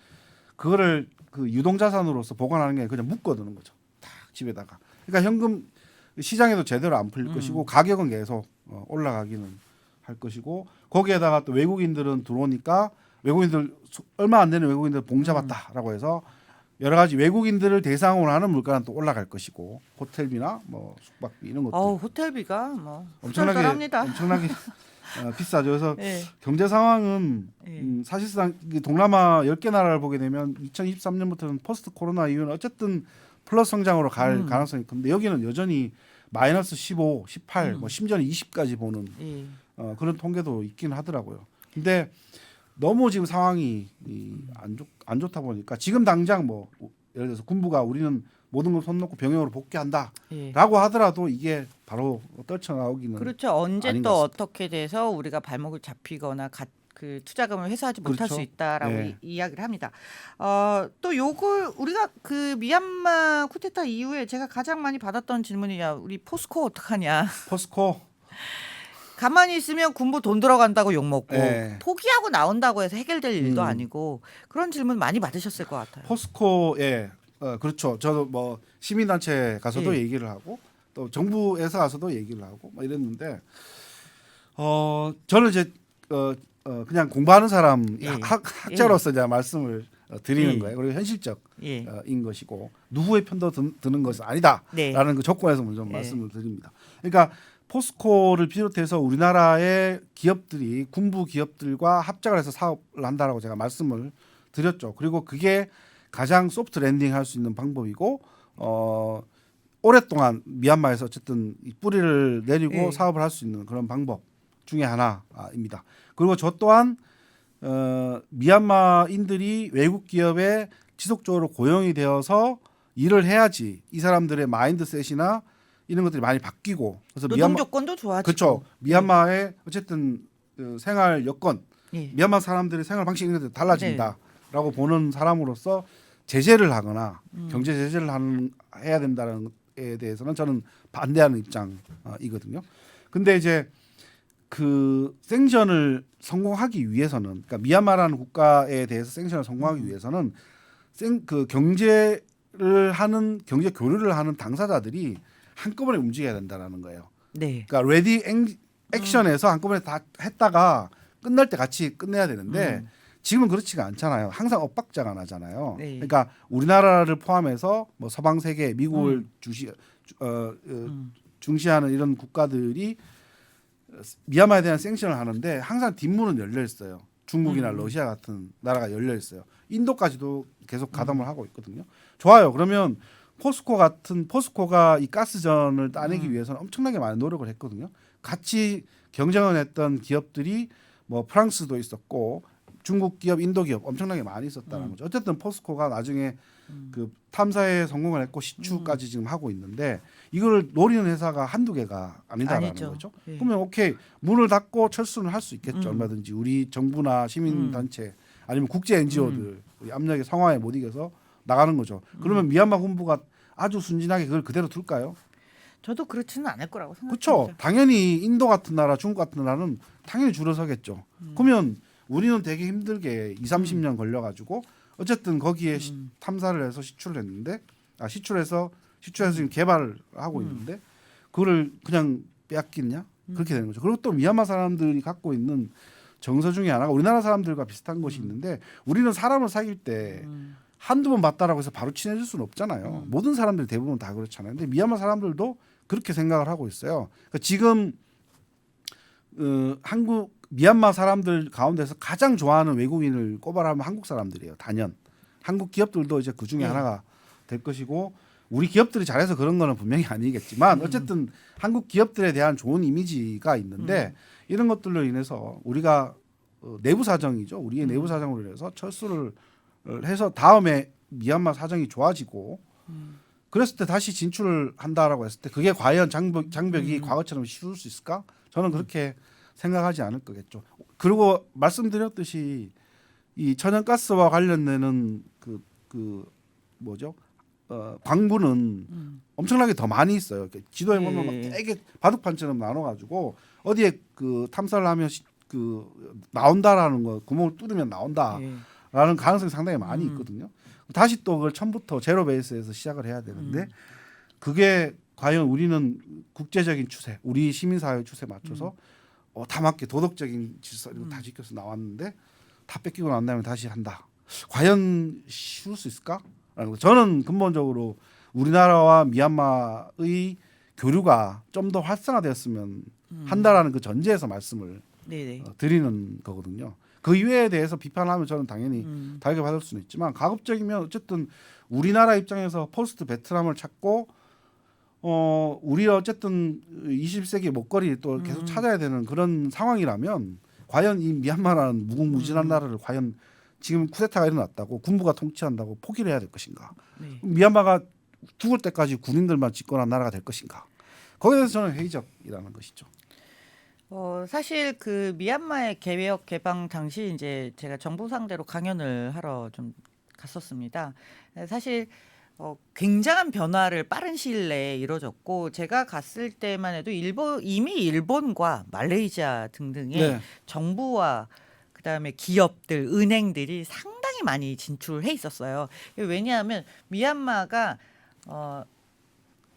그거를 그 유동자산으로서 보관하는 게 그냥 묶어두는 거죠. 딱 집에다가. 그러니까 현금 시장에도 제대로 안 풀릴 것이고 가격은 계속 올라가기는 할 것이고 거기에다가 또 외국인들은 들어오니까 외국인들 얼마 안 되는 외국인들 봉잡았다라고 해서 여러 가지 외국인들을 대상으로 하는 물가는 또 올라갈 것이고 호텔비나 뭐 숙박비 이런 것들 호텔비가 뭐 엄청나게 비싸죠. 그래서 예. 경제 상황은 예. 사실상 이 동남아 10개 나라를 보게 되면 2023년부터는 포스트 코로나 이후는 어쨌든 플러스 성장으로 갈 가능성이 큰데 여기는 여전히 마이너스 15, 18, 뭐 심지어는 20까지 보는 예. 그런 통계도 있긴 하더라고요. 근데 너무 지금 상황이 안 좋다 보니까 지금 당장 뭐 예를 들어서 군부가 우리는 모든 걸 손 놓고 병영으로 복귀한다라고 예. 하더라도 이게 바로 떨쳐나오기는 그렇죠. 언제 아닌 또 것 같습니다. 어떻게 돼서 우리가 발목을 잡히거나 그 투자금을 회수하지 못할 그렇죠. 수 있다라고 네. 이야기를 합니다. 또 요걸 우리가 그 미얀마 쿠데타 이후에 제가 가장 많이 받았던 질문이 야 우리 포스코 어떡하냐. 포스코 가만히 있으면 군부 돈 들어간다고 욕 먹고 예. 포기하고 나온다고 해서 해결될 일도 음. 아니고 그런 질문 많이 받으셨을 것 같아요. 포스코에 그렇죠. 저도 뭐 시민단체 가서도 예. 얘기를 하고 또 정부에서 가서도 얘기를 하고 뭐 이랬는데 저는 이제 그냥 공부하는 사람 예. 학자로서 이제 말씀을 드리는 예. 거예요. 그리고 현실적 예. 인 것이고 누구의 편도 드는 것은 아니다라는 네. 그 조건에서 먼저 예. 말씀을 드립니다. 그러니까 포스코를 비롯해서 우리나라의 기업들이 군부 기업들과 합작을 해서 사업을 한다라고 제가 말씀을 드렸죠. 그리고 그게 가장 소프트 랜딩 할 수 있는 방법이고 오랫동안 미얀마에서 어쨌든 이 뿌리를 내리고 예. 사업을 할 수 있는 그런 방법 중에 하나입니다. 그리고 저 또한 미얀마인들이 외국 기업에 지속적으로 고용이 되어서 일을 해야지 이 사람들의 마인드셋이나 이런 것들이 많이 바뀌고 그래서 노동 조건도 좋아지고. 그렇죠. 미얀마의 어쨌든 생활 여건, 예. 미얀마 사람들의 생활 방식 이런 것들이 달라진다라고 보는 사람으로서 제재를 하거나 경제 제재를 해야 된다는 에 대해서는 저는 반대하는 입장이거든요. 근데 이제 그 생전을 성공하기 위해서는 그러니까 미얀마라는 국가에 대해서 생전을 성공하기 위해서는 그 경제를 하는 경제 교류를 하는 당사자들이 한꺼번에 움직여야 된다라는 거예요. 네. 그러니까 레디 액션에서 한꺼번에 다 했다가 끝날 때 같이 끝내야 되는데 지금은 그렇지가 않잖아요. 항상 엇박자가 나잖아요. 네. 그러니까 우리나라를 포함해서 뭐 서방 세계, 미국을 중시하는 이런 국가들이 미얀마에 대한 생션을 하는데 항상 뒷문은 열려 있어요. 중국이나 러시아 같은 나라가 열려 있어요. 인도까지도 계속 가담을 하고 있거든요. 좋아요. 그러면 포스코가 이 가스전을 따내기 위해서는 엄청나게 많은 노력을 했거든요. 같이 경쟁을 했던 기업들이 뭐 프랑스도 있었고 중국 기업, 인도 기업 엄청나게 많이 있었다는 거죠. 어쨌든 포스코가 나중에 그 탐사에 성공을 했고 시추까지 지금 하고 있는데 이걸 노리는 회사가 한두 개가 아니다라는 아니죠. 거죠. 예. 그러면 오케이 문을 닫고 철수는 할 수 있겠죠. 얼마든지 우리 정부나 시민단체 아니면 국제 NGO들 우리 압력의 상황에 못 이겨서 나가는 거죠. 그러면 미얀마 군부가 아주 순진하게 그걸 그대로 둘까요? 저도 그렇지는 않을 거라고 그렇죠. 생각합니다. 당연히 인도 같은 나라, 중국 같은 나라는 당연히 줄을 서겠죠. 그러면 우리는 되게 힘들게 20-30년 걸려가지고 어쨌든 거기에 탐사를 해서 시추를 했는데 시추해서 지금 개발을 하고 있는데 그거를 그냥 빼앗기냐 그렇게 되는 거죠. 그리고 또 미얀마 사람들이 갖고 있는 정서 중에 하나가 우리나라 사람들과 비슷한 것이 있는데 우리는 사람을 사귈 때 한두 번 봤다라고 해서 바로 친해질 수는 없잖아요. 모든 사람들이 대부분 다 그렇잖아요. 근데 미얀마 사람들도 그렇게 생각을 하고 있어요. 그러니까 지금 미얀마 사람들 가운데서 가장 좋아하는 외국인을 꼽아라면 한국 사람들이에요. 단연. 한국 기업들도 이제 그 중에 하나가 될 것이고 우리 기업들이 잘해서 그런 거는 분명히 아니겠지만 어쨌든 한국 기업들에 대한 좋은 이미지가 있는데 이런 것들로 인해서 우리가 내부 사정이죠. 우리의 내부 사정으로 인해서 철수를 해서 다음에 미얀마 사정이 좋아지고 그랬을 때 다시 진출을 한다라고 했을 때 그게 과연 장벽이 과거처럼 쉬울 수 있을까? 저는 그렇게 생각하지 않을 거겠죠. 그리고 말씀드렸듯이 이 천연가스와 관련되는 그 뭐죠? 광부는 엄청나게 더 많이 있어요. 이렇게 지도에 보면 막 되게 바둑판처럼 나눠가지고 어디에 그 탐사를 하면 나온다라는 거 구멍을 뚫으면 나온다라는 가능성이 상당히 많이 있거든요. 다시 또 그걸 처음부터 제로 베이스에서 시작을 해야 되는데 그게 과연 우리는 국제적인 추세, 우리 시민사회 추세 맞춰서 다 맞게 도덕적인 질서 이런 다 지켜서 나왔는데 다 뺏기고 난 다음에 다시 한다. 과연 쉬울 수 있을까? 라는 거. 저는 근본적으로 우리나라와 미얀마의 교류가 좀 더 활성화되었으면 한다라는 그 전제에서 말씀을 네네. 드리는 거거든요. 그 이외에 대해서 비판하면 저는 당연히 다르게 받을 수는 있지만 가급적이면 어쨌든 우리나라 입장에서 포스트 베트남을 찾고 우리가 어쨌든 20세기 먹거리 또 계속 찾아야 되는 그런 상황이라면 과연 이 미얀마라는 무궁무진한 나라를 과연 지금 쿠데타가 일어났다고 군부가 통치한다고 포기를 해야 될 것인가? 네. 미얀마가 죽을 때까지 군인들만 집권한 나라가 될 것인가? 거기에 대해서 저는 회의적이라는 것이죠. 사실 그 미얀마의 개혁 개방 당시 이제 제가 정부 상대로 강연을 하러 좀 갔었습니다. 사실 굉장한 변화를 빠른 시일 내에 이뤄졌고 제가 갔을 때만 해도 이미 일본과 말레이시아 등등의 네. 정부와 그다음에 기업들, 은행들이 상당히 많이 진출해 있었어요. 왜냐하면 미얀마가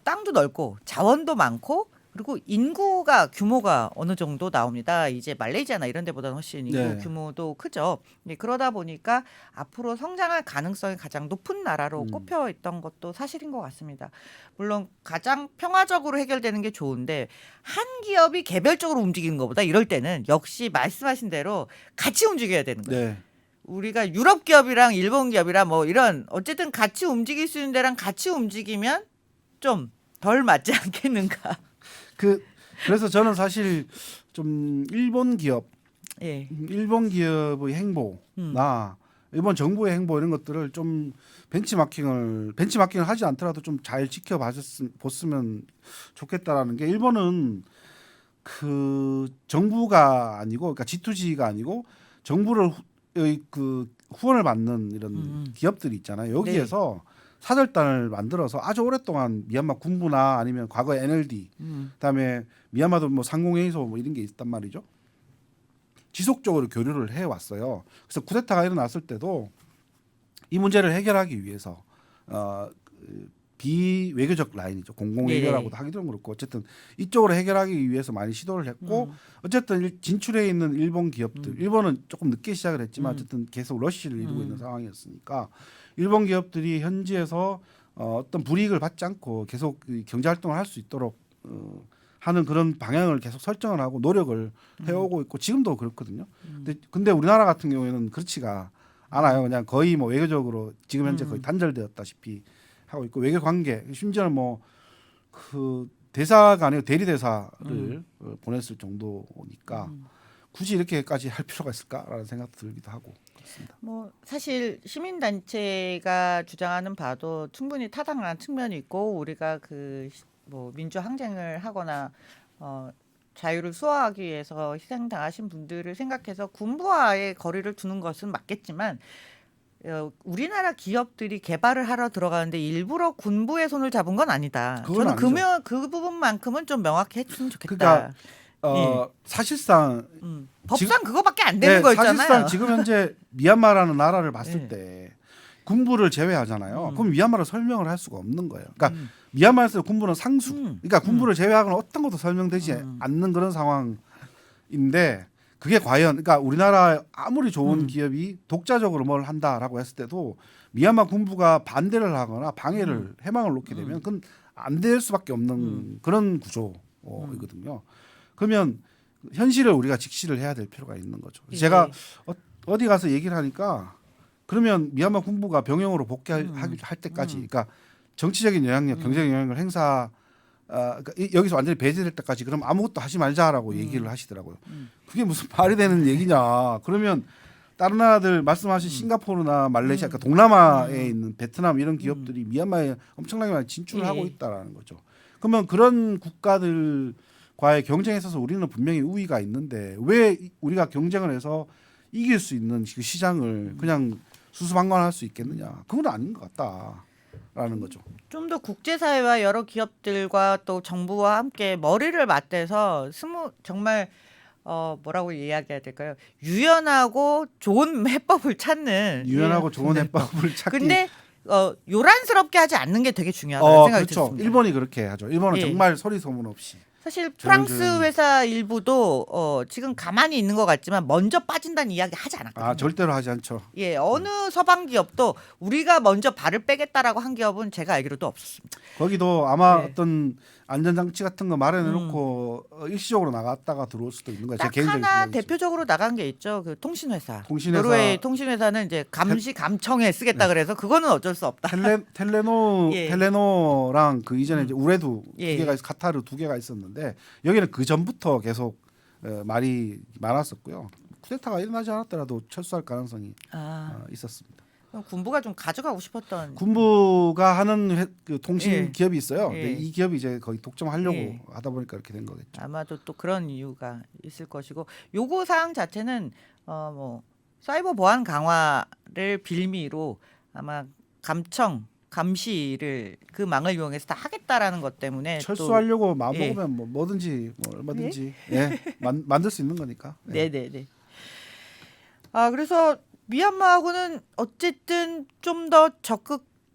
땅도 넓고 자원도 많고 그리고 인구가 규모가 어느 정도 나옵니다. 이제 말레이시아나 이런 데보다는 훨씬 인구 네. 규모도 크죠. 네, 그러다 보니까 앞으로 성장할 가능성이 가장 높은 나라로 꼽혀 있던 것도 사실인 것 같습니다. 물론 가장 평화적으로 해결되는 게 좋은데 한 기업이 개별적으로 움직이는 것보다 이럴 때는 역시 말씀하신 대로 같이 움직여야 되는 거예요. 네. 우리가 유럽 기업이랑 일본 기업이랑 뭐 이런 어쨌든 같이 움직일 수 있는 데랑 같이 움직이면 좀 덜 맞지 않겠는가. 그래서 저는 사실 좀 일본 기업의 예. 행보나 일본 정부의 행보 이런 것들을 좀 벤치마킹을 하지 않더라도 좀 잘 지켜봤으면 좋겠다라는 게 일본은 그 정부가 아니고 그러니까 G2G가 아니고 정부를 그 후원을 받는 이런 기업들이 있잖아요. 여기에서 사절단을 만들어서 아주 오랫동안 미얀마 군부나 아니면 과거에 NLD 그다음에 미얀마도 뭐 상공회의소 뭐 이런 게 있단 말이죠. 지속적으로 교류를 해 왔어요. 그래서 쿠데타가 일어났을 때도 이 문제를 해결하기 위해서 비외교적 라인이죠. 공공 해결하고도 하기도 그렇고 어쨌든 이쪽으로 해결하기 위해서 많이 시도를 했고 어쨌든 진출해 있는 일본 기업들, 일본은 조금 늦게 시작을 했지만 어쨌든 계속 러쉬를 이루고 있는 상황이었으니까 일본 기업들이 현지에서 어떤 불이익을 받지 않고 계속 경제 활동을 할 수 있도록 하는 그런 방향을 계속 설정을 하고 노력을 해오고 있고 지금도 그렇거든요. 근데 우리나라 같은 경우에는 그렇지가 않아요. 그냥 거의 뭐 외교적으로 지금 현재 거의 단절되었다시피 하고 있고 외교 관계 심지어는 뭐 그 대사가 아니고 대리 대사를 보냈을 정도니까 굳이 이렇게까지 할 필요가 있을까라는 생각도 들기도 하고 그렇습니다. 뭐 사실 시민 단체가 주장하는 바도 충분히 타당한 측면이 있고 우리가 그 뭐 민주 항쟁을 하거나 자유를 수호하기 위해서 희생당하신 분들을 생각해서 군부와의 거리를 두는 것은 맞겠지만 우리나라 기업들이 개발을 하러 들어가는데 일부러 군부의 손을 잡은 건 아니다. 그건 저는 아니죠. 그 부분만큼은 좀 명확히 했으면 좋겠다. 그러니까 예. 사실상 법상 그거밖에 안 되는 네, 거였잖아요. 사실상 지금 현재 미얀마라는 나라를 봤을 예. 때 군부를 제외하잖아요. 그럼 미얀마를 설명을 할 수가 없는 거예요. 그러니까 미얀마에서 군부는 상수. 그러니까 군부를 제외하고는 어떤 것도 설명되지 않는 그런 상황인데 그게 과연 그러니까 우리나라 아무리 좋은 기업이 독자적으로 뭘 한다라고 했을 때도 미얀마 군부가 반대를 하거나 방해를 해망을 놓게 되면 그건 안 될 수밖에 없는 그런 구조이거든요. 그러면 현실을 우리가 직시를 해야 될 필요가 있는 거죠. 예. 제가 어디 가서 얘기를 하니까 그러면 미얀마 군부가 병영으로 복귀할 할 때까지, 그러니까 정치적인 영향력, 경제적 영향력을 그러니까 여기서 완전히 배제될 때까지 그럼 아무것도 하지 말자라고 얘기를 하시더라고요. 그게 무슨 말이 되는 얘기냐? 그러면 다른 나라들 말씀하신 싱가포르나 말레이시아, 그러니까 동남아에 있는 베트남 이런 기업들이 미얀마에 엄청나게 많이 진출을 하고 있다라는 거죠. 그러면 그런 국가들과의 경쟁에 있어서 우리는 분명히 우위가 있는데 왜 우리가 경쟁을 해서 이길 수 있는 그 시장을 그냥 수수방관할 수 있겠느냐? 그건 아닌 것 같다라는 거죠. 좀 더 국제사회와 여러 기업들과 또 정부와 함께 머리를 맞대서 정말 뭐라고 이야기해야 될까요? 유연하고 좋은 해법을 찾는 유연하고 좋은 해법을 찾기. 근데 요란스럽게 하지 않는 게 되게 중요하다는 생각이 그렇죠. 들었습니다. 일본이 그렇게 하죠. 일본은 예. 정말 소리 소문 없이. 사실 프랑스 회사 일부도 지금 가만히 있는 것 같지만 먼저 빠진다는 이야기 하지 않았거든요. 절대로 하지 않죠. 예, 어느 서방 기업도 우리가 먼저 발을 빼겠다라고 한 기업은 제가 알기로도 없었습니다. 거기도 아마 네. 어떤 안전장치 같은 거 마련해놓고 일시적으로 나갔다가 들어올 수도 있는 거예요. 제 딱 개인적인 하나 생각이죠. 대표적으로 나간 게 있죠. 그 통신회사. 통신회사. 노르웨이 통신회사는 이제 감청에 쓰겠다 그래서 그거는 어쩔 수 없다. 예. 텔레노랑 그 이전에 이제 우레두 예. 두 개가 카타르 두 개가 있었는데 여기는 그 전부터 계속 말이 많았었고요. 쿠데타가 일어나지 않았더라도 철수할 가능성이 있었습니다. 그럼 군부가 좀 가져가고 싶었던. 군부가 하는 그 통신 예. 기업이 있어요. 예. 근데 이 기업이 이제 거의 독점하려고 예. 하다 보니까 이렇게 된 거겠죠. 아마도 또 그런 이유가 있을 것이고 요구 사항 자체는 뭐 사이버 보안 강화를 빌미로 아마 감청 감시를 그 망을 이용해서 다 하겠다라는 것 때문에 철수하려고 마음 예. 먹으면 뭐 뭐든지 뭐 얼마든지 예? 만들 수 있는 거니까. 예. 네네네. 아 그래서 미얀마하고는 어쨌든 좀 더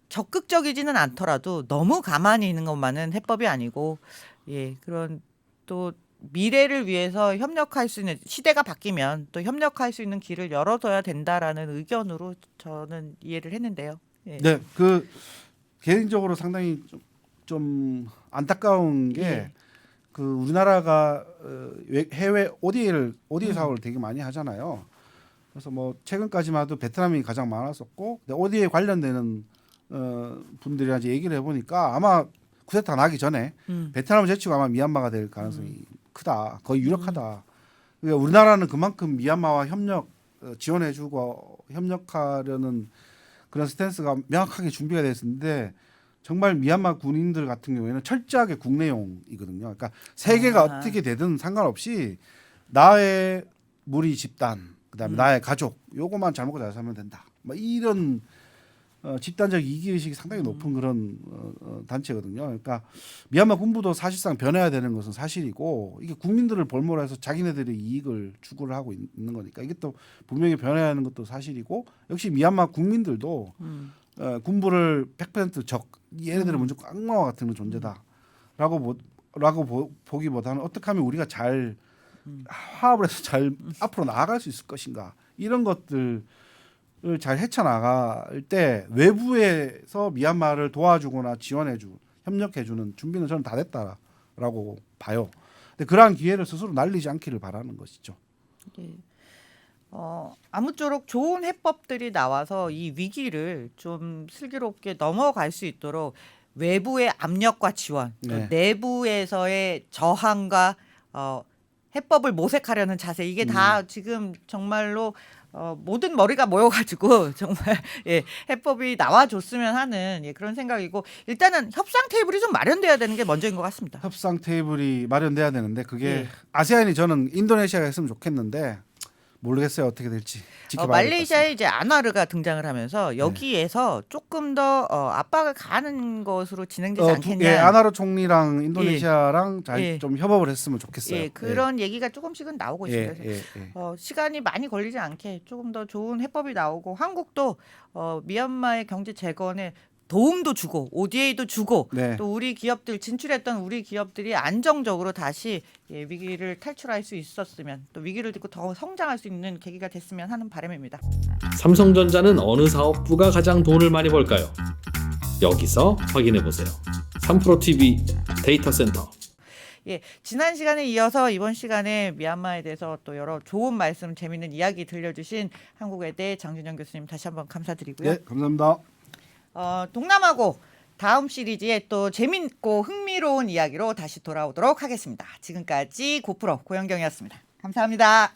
적극적이지는 않더라도 너무 가만히 있는 것만은 해법이 아니고 예 그런 또 미래를 위해서 협력할 수 있는 시대가 바뀌면 또 협력할 수 있는 길을 열어둬야 된다라는 의견으로 저는 이해를 했는데요. 예. 네, 그 개인적으로 상당히 좀 안타까운 게 예. 그 우리나라가 해외 ODA 사업을 되게 많이 하잖아요. 그래서 뭐 최근까지만 해도 베트남이 가장 많았었고 근데 ODA 관련되는 분들이랑 이제 얘기를 해보니까 아마 쿠데타 나기 전에 베트남을 제치고 아마 미얀마가 될 가능성이 크다, 거의 유력하다. 그러니까 우리나라는 그만큼 미얀마와 지원해주고 협력하려는 그런 스탠스가 명확하게 준비가 돼 있었는데 정말 미얀마 군인들 같은 경우에는 철저하게 국내용이거든요. 그러니까 세계가 어떻게 되든 상관없이 나의 무리 집단, 그다음에 나의 가족, 요거만 잘 먹고 잘 살면 된다. 뭐 이런 집단적 이기 의식이 상당히 높은 그런 단체거든요. 그러니까 미얀마 군부도 사실상 변해야 되는 것은 사실이고 이게 국민들을 볼모로 해서 자기네들의 이익을 추구를 하고 있는 거니까 이게 또 분명히 변해야 하는 것도 사실이고 역시 미얀마 국민들도 군부를 100% 얘네들은 먼저 악마와 같은 존재다라고 보기보다는 어떻게 하면 우리가 잘 화합을 해서 잘 앞으로 나아갈 수 있을 것인가 이런 것들을 잘 헤쳐나갈 때 외부에서 미얀마를 도와주거나 협력해주는 준비는 저는 다 됐다라고 봐요. 근데 그러한 기회를 스스로 날리지 않기를 바라는 것이죠. 예. 아무쪼록 좋은 해법들이 나와서 이 위기를 좀 슬기롭게 넘어갈 수 있도록 외부의 압력과 지원, 또 네. 내부에서의 저항과 해법을 모색하려는 자세 이게 다 지금 정말로 모든 머리가 모여가지고 정말 예, 해법이 나와줬으면 하는 예, 그런 생각이고 일단은 협상 테이블이 좀 마련돼야 되는 게 먼저인 것 같습니다. 협상 테이블이 마련돼야 되는데 그게 예. 아세안이 저는 인도네시아가 했으면 좋겠는데 모르겠어요 어떻게 될지 지켜봐야 될 것 말레이시아에 이제 아나르가 등장을 하면서 여기에서 조금 더 압박을 가하는 것으로 진행되지 않겠냐. 예, 아나르 총리랑 인도네시아랑 잘 예. 좀 협업을 했으면 좋겠어요. 예, 그런 얘기가 조금씩은 나오고 예, 있습니다. 예, 예. 시간이 많이 걸리지 않게 조금 더 좋은 해법이 나오고 한국도 미얀마의 경제 재건에 도움도 주고 ODA도 주고 네. 또 우리 기업들 진출했던 우리 기업들이 안정적으로 다시 예, 위기를 탈출할 수 있었으면 또 위기를 딛고 더 성장할 수 있는 계기가 됐으면 하는 바람입니다. 삼성전자는 어느 사업부가 가장 돈을 많이 벌까요? 여기서 확인해 보세요. 3프로TV 데이터 센터. 예, 지난 시간에 이어서 이번 시간에 미얀마에 대해서 또 여러 좋은 말씀, 재미있는 이야기 들려주신 한국외대 장준영 교수님 다시 한번 감사드리고요. 예, 감사합니다. 동남아고 다음 시리즈에 또 재밌고 흥미로운 이야기로 다시 돌아오도록 하겠습니다. 지금까지 고프로 고현경이었습니다. 감사합니다.